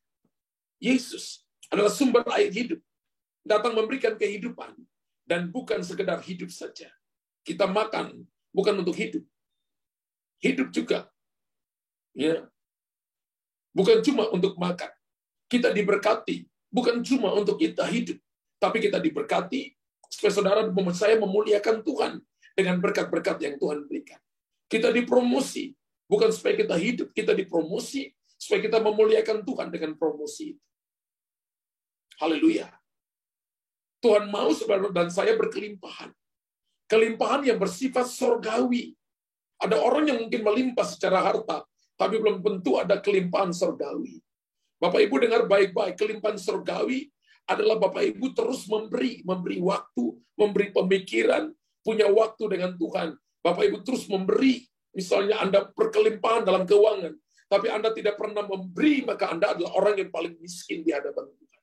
Yesus adalah sumber air hidup. Datang memberikan kehidupan. Dan bukan sekedar hidup saja. Kita makan bukan untuk hidup. Hidup juga. Ya. Bukan cuma untuk makan. Kita diberkati. Bukan cuma untuk kita hidup. Tapi kita diberkati supaya saudara dan saya memuliakan Tuhan dengan berkat-berkat yang Tuhan berikan. Kita dipromosi. Bukan supaya kita hidup. Kita dipromosi supaya kita memuliakan Tuhan dengan promosi itu. Haleluya. Tuhan mau saudara dan saya berkelimpahan. Kelimpahan yang bersifat surgawi. Ada orang yang mungkin melimpah secara harta, tapi belum tentu ada kelimpahan surgawi. Bapak Ibu dengar baik-baik, kelimpahan surgawi adalah Bapak Ibu terus memberi waktu, memberi pemikiran, punya waktu dengan Tuhan. Bapak Ibu terus memberi, misalnya Anda berkelimpahan dalam keuangan, tapi Anda tidak pernah memberi, maka Anda adalah orang yang paling miskin di hadapan Tuhan.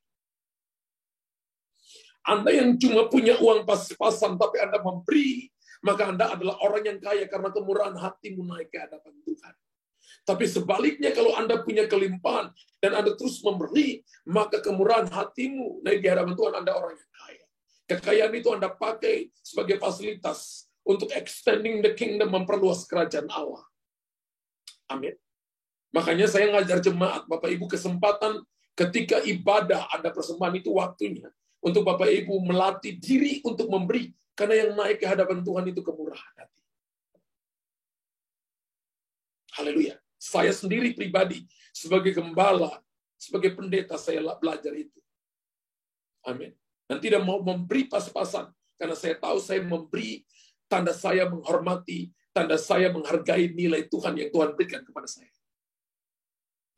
Anda yang cuma punya uang pas-pasan, tapi Anda memberi, maka Anda adalah orang yang kaya karena kemurahan hatimu naik ke hadapan Tuhan. Tapi sebaliknya kalau Anda punya kelimpahan dan Anda terus memberi, maka kemurahan hatimu naik di hadapan Tuhan, Anda orang yang kaya. Kekayaan itu Anda pakai sebagai fasilitas untuk extending the kingdom, memperluas kerajaan Allah. Amin. Makanya saya ngajar jemaat, Bapak Ibu, kesempatan ketika ibadah ada persembahan itu waktunya untuk Bapak Ibu melatih diri untuk memberi, karena yang naik ke hadapan Tuhan itu kemurahan hati. Haleluya. Saya sendiri pribadi sebagai gembala, sebagai pendeta, saya belajar itu. Amin. Dan tidak mau memberi pas-pasan, karena saya tahu saya memberi tanda saya menghormati, tanda saya menghargai nilai Tuhan yang Tuhan berikan kepada saya.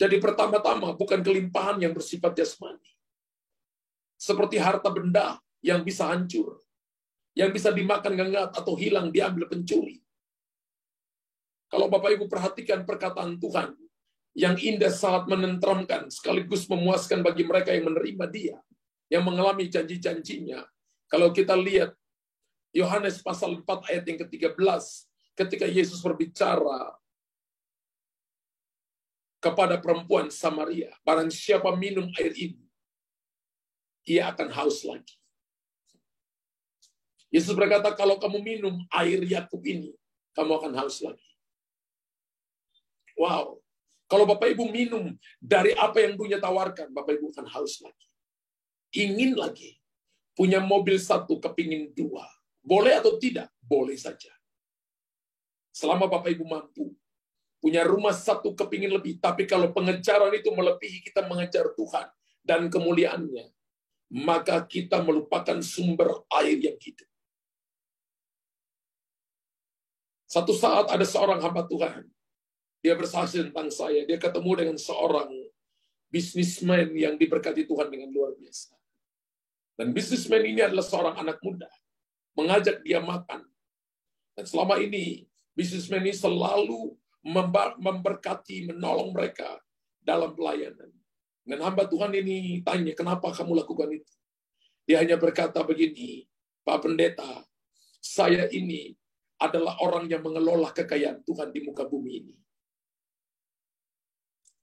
Jadi pertama-tama bukan kelimpahan yang bersifat jasmani. Seperti harta benda yang bisa hancur, yang bisa dimakan ngengat atau hilang diambil pencuri. Kalau Bapak Ibu perhatikan perkataan Tuhan, yang indah sangat menenteramkan, sekaligus memuaskan bagi mereka yang menerima Dia, yang mengalami janji-janjinya. Kalau kita lihat Yohanes pasal 4 ayat yang ke-13, ketika Yesus berbicara kepada perempuan Samaria, barang siapa minum air ini, ia akan haus lagi. Yesus berkata, kalau kamu minum air Yakub ini, kamu akan haus lagi. Wow. Kalau Bapak Ibu minum dari apa yang dunia tawarkan, Bapak Ibu akan haus lagi. Ingin lagi. Punya mobil satu, kepingin dua. Boleh atau tidak? Boleh saja. Selama Bapak Ibu mampu. Punya rumah satu, kepingin lebih. Tapi kalau pengejaran itu melebihi kita mengejar Tuhan dan kemuliaannya, maka kita melupakan sumber air yang hidup. Satu saat ada seorang hamba Tuhan. Dia bersaksi tentang saya. Dia ketemu dengan seorang bisnismen yang diberkati Tuhan dengan luar biasa. Dan bisnismen ini adalah seorang anak muda. Mengajak dia makan. Dan selama ini, bisnismen ini selalu memberkati, menolong mereka dalam pelayanan. Dan hamba Tuhan ini tanya, kenapa kamu lakukan itu? Dia hanya berkata begini, Pak Pendeta, saya ini adalah orang yang mengelola kekayaan Tuhan di muka bumi ini.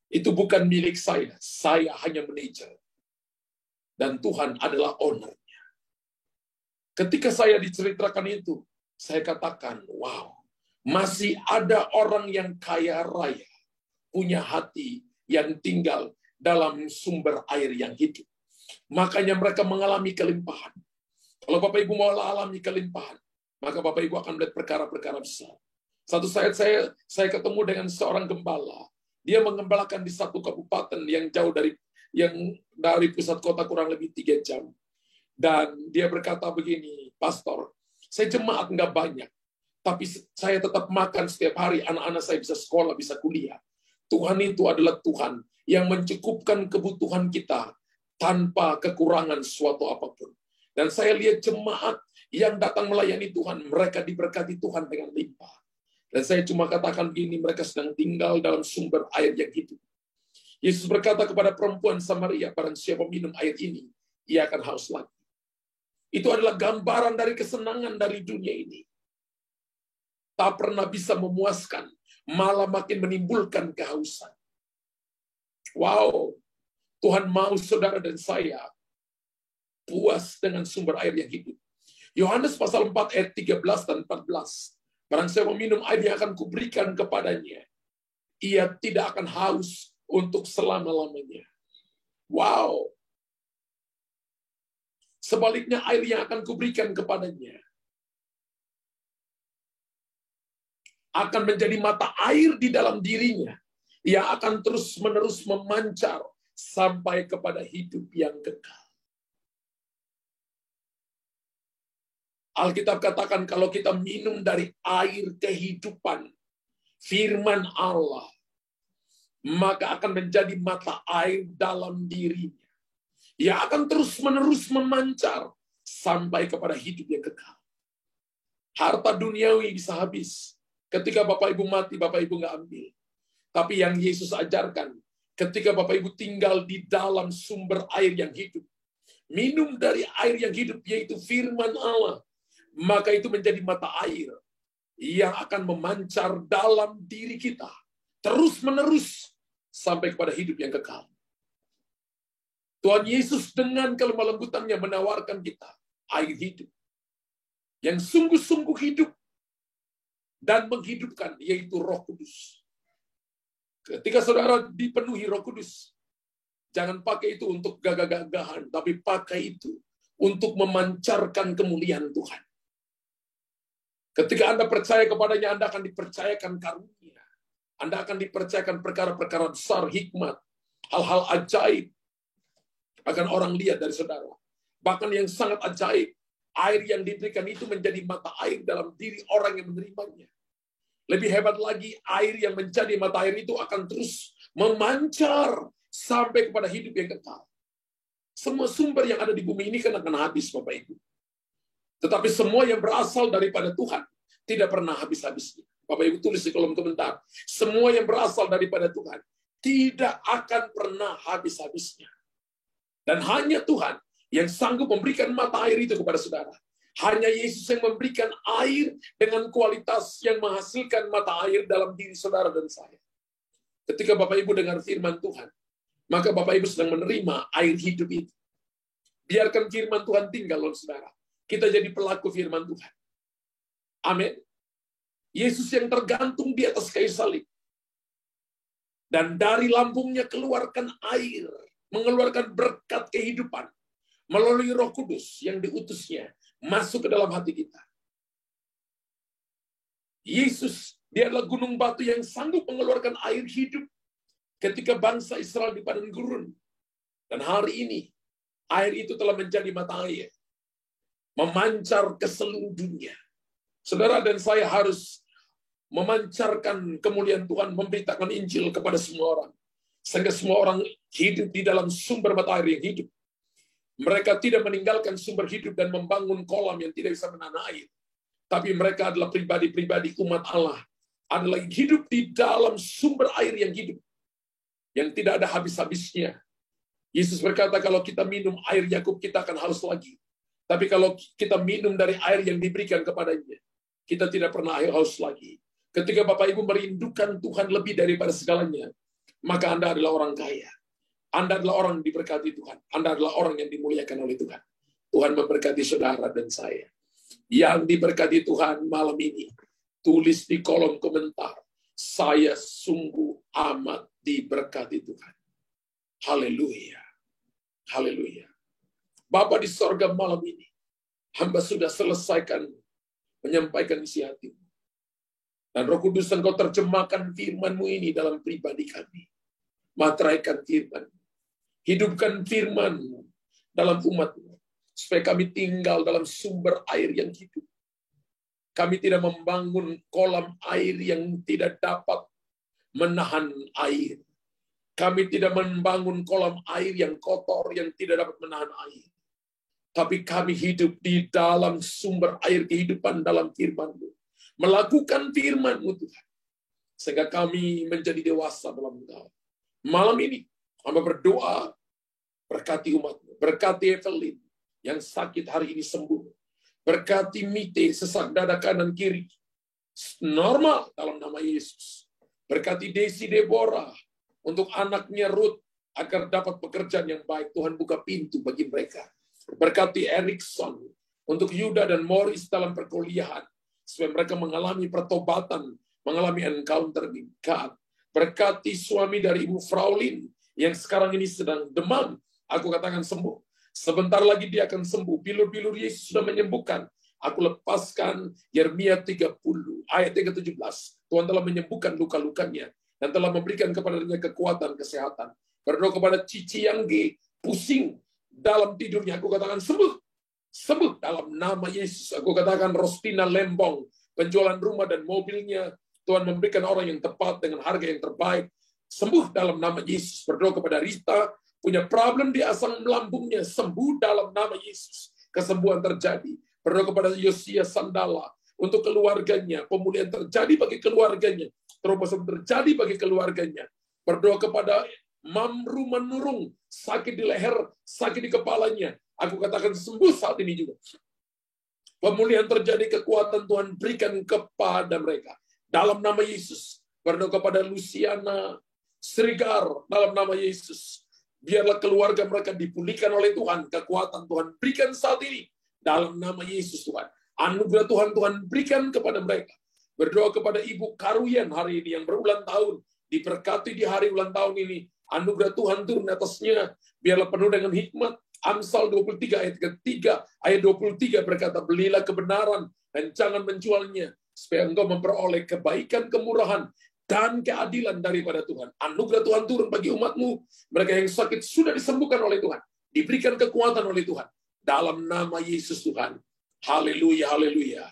Itu bukan milik saya hanya manajer. Dan Tuhan adalah owner-nya. Ketika saya diceritakan itu, saya katakan, wow, masih ada orang yang kaya raya, punya hati yang tinggal dalam sumber air yang hidup. Makanya mereka mengalami kelimpahan. Kalau Bapak Ibu mau alami kelimpahan, maka Bapak Ibu akan melihat perkara-perkara besar. Satu saat saya ketemu dengan seorang gembala. Dia mengembalakan di satu kabupaten yang jauh dari pusat kota kurang lebih 3 jam. Dan dia berkata begini, Pastor, saya jemaat nggak banyak. Tapi saya tetap makan setiap hari, anak-anak saya bisa sekolah, bisa kuliah. Tuhan itu adalah Tuhan yang mencukupkan kebutuhan kita tanpa kekurangan suatu apapun. Dan saya lihat jemaat yang datang melayani Tuhan, mereka diberkati Tuhan dengan limpah. Dan saya cuma katakan begini, mereka sedang tinggal dalam sumber air yang hidup. Yesus berkata kepada perempuan Samaria, barang siapa minum air ini, ia akan haus lagi. Itu adalah gambaran dari kesenangan dari dunia ini. Tak pernah bisa memuaskan, malah makin menimbulkan kehausan. Wow, Tuhan mau saudara dan saya puas dengan sumber air yang hidup. Yohanes pasal 4 ayat 13 dan 14. Barang siapa minum air yang akan kuberikan kepadanya, ia tidak akan haus untuk selama-lamanya. Wow. Sebaliknya air yang akan kuberikan kepadanya akan menjadi mata air di dalam dirinya yang akan terus-menerus memancar sampai kepada hidup yang kekal. Alkitab katakan kalau kita minum dari air kehidupan, firman Allah, maka akan menjadi mata air dalam dirinya yang akan terus-menerus memancar sampai kepada hidup yang kekal. Harta duniawi bisa habis. Ketika Bapak Ibu mati, Bapak Ibu nggak ambil. Tapi yang Yesus ajarkan, ketika Bapak Ibu tinggal di dalam sumber air yang hidup, minum dari air yang hidup, yaitu firman Allah, maka itu menjadi mata air yang akan memancar dalam diri kita, terus-menerus sampai kepada hidup yang kekal. Tuhan Yesus dengan kelemah lembutannya menawarkan kita air hidup yang sungguh-sungguh hidup dan menghidupkan, yaitu Roh Kudus. Ketika saudara dipenuhi Roh Kudus, jangan pakai itu untuk gagah-gagahan, tapi pakai itu untuk memancarkan kemuliaan Tuhan. Ketika Anda percaya kepadanya, Anda akan dipercayakan karunia. Anda akan dipercayakan perkara-perkara besar, hikmat, hal-hal ajaib akan orang lihat dari saudara. Bahkan yang sangat ajaib, air yang diberikan itu menjadi mata air dalam diri orang yang menerimanya. Lebih hebat lagi, air yang menjadi mata air itu akan terus memancar sampai kepada hidup yang kekal. Semua sumber yang ada di bumi ini kan akan habis, Bapak Ibu. Tetapi semua yang berasal daripada Tuhan tidak pernah habis-habisnya. Bapak Ibu tulis di kolom komentar. Semua yang berasal daripada Tuhan tidak akan pernah habis-habisnya. Dan hanya Tuhan yang sanggup memberikan mata air itu kepada saudara. Hanya Yesus yang memberikan air dengan kualitas yang menghasilkan mata air dalam diri saudara dan saya. Ketika Bapak Ibu dengar firman Tuhan, maka Bapak Ibu sedang menerima air hidup itu. Biarkan firman Tuhan tinggal dalam saudara. Kita jadi pelaku firman Tuhan. Amin. Yesus yang tergantung di atas kayu salib. Dan dari lambungnya keluarkan air. Mengeluarkan berkat kehidupan. Melalui Roh Kudus yang diutusnya. Masuk ke dalam hati kita. Yesus, dia adalah gunung batu yang sanggup mengeluarkan air hidup. Ketika bangsa Israel di padang gurun. Dan hari ini, air itu telah menjadi mata air. Memancar ke seluruh dunia. Saudara dan saya harus memancarkan kemuliaan Tuhan, memberitakan Injil kepada semua orang. Sehingga semua orang hidup di dalam sumber mata air yang hidup. Mereka tidak meninggalkan sumber hidup dan membangun kolam yang tidak bisa menahan air. Tapi mereka adalah pribadi-pribadi umat Allah. Adalah hidup di dalam sumber air yang hidup. Yang tidak ada habis-habisnya. Yesus berkata, kalau kita minum air Yakub, kita akan haus lagi. Tapi kalau kita minum dari air yang diberikan kepadanya, kita tidak pernah haus lagi. Ketika Bapak Ibu merindukan Tuhan lebih daripada segalanya, maka Anda adalah orang kaya. Anda adalah orang yang diberkati Tuhan. Anda adalah orang yang dimuliakan oleh Tuhan. Tuhan memberkati saudara dan saya. Yang diberkati Tuhan malam ini, tulis di kolom komentar, saya sungguh amat diberkati Tuhan. Haleluya. Haleluya. Bapa di sorga malam ini, hamba sudah selesaikan menyampaikan isi hatimu. Dan Roh Kudus Engkau terjemahkan firman-Mu ini dalam pribadi kami. Materaikan firman. Hidupkan firman-Mu dalam umat-Mu. Supaya kami tinggal dalam sumber air yang hidup. Kami tidak membangun kolam air yang tidak dapat menahan air. Kami tidak membangun kolam air yang kotor yang tidak dapat menahan air. Tapi kami hidup di dalam sumber air kehidupan dalam firman-Mu. Melakukan firman-Mu Tuhan. Sehingga kami menjadi dewasa dalam Engkau. Malam ini, hamba berdoa, berkati umat-Mu. Berkati Evelyn, yang sakit hari ini sembuh. Berkati Mite, sesak dada kanan kiri. Normal dalam nama Yesus. Berkati Desi Deborah, untuk anaknya Ruth, agar dapat pekerjaan yang baik. Tuhan buka pintu bagi mereka. Berkati Erikson untuk Yuda dan Morris dalam perkuliahan, supaya mereka mengalami pertobatan, mengalami encounter with God. Berkati suami dari Ibu Fraulin yang sekarang ini sedang demam, aku katakan sembuh. Sebentar lagi dia akan sembuh. Bilur-bilur Yesus sudah menyembuhkan. Aku lepaskan Yeremia 30 ayat 17. Tuhan telah menyembuhkan luka-lukanya dan telah memberikan kepadanya kekuatan kesehatan. Berdoa kepada Cici Yangge, pusing dalam tidurnya, aku katakan sembuh. Sembuh dalam nama Yesus. Aku katakan Rostina Lembong, penjualan rumah dan mobilnya, Tuhan memberikan orang yang tepat dengan harga yang terbaik. Sembuh dalam nama Yesus. Berdoa kepada Rita, punya problem di asam lambungnya, sembuh dalam nama Yesus. Kesembuhan terjadi. Berdoa kepada Yosia Sandala, untuk keluarganya, pemulihan terjadi bagi keluarganya. Terobosan terjadi bagi keluarganya. Berdoa kepada Mamru Menurung, sakit di leher, sakit di kepalanya. Aku katakan sembuh saat ini juga. Pemulihan terjadi, kekuatan Tuhan berikan kepada mereka. Dalam nama Yesus. Berdoa kepada Luciana Srigar, dalam nama Yesus. Biarlah keluarga mereka dipulihkan oleh Tuhan. Kekuatan Tuhan berikan saat ini. Dalam nama Yesus Tuhan. Anugerah Tuhan berikan kepada mereka. Berdoa kepada Ibu Karuyan hari ini yang berulang tahun. Diberkati di hari ulang tahun ini. Anugerah Tuhan turun atasnya. Biarlah penuh dengan hikmat. Amsal 23 ayat ketiga, ayat 23 berkata, belilah kebenaran dan jangan menjualnya, supaya engkau memperoleh kebaikan, kemurahan, dan keadilan daripada Tuhan. Anugerah Tuhan turun bagi umatmu. Mereka yang sakit sudah disembuhkan oleh Tuhan. Diberikan kekuatan oleh Tuhan. Dalam nama Yesus Tuhan. Haleluya, haleluya.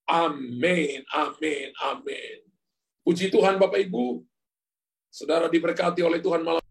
Amin, amin, amin. Puji Tuhan Bapak Ibu. Saudara diberkati oleh Tuhan malam.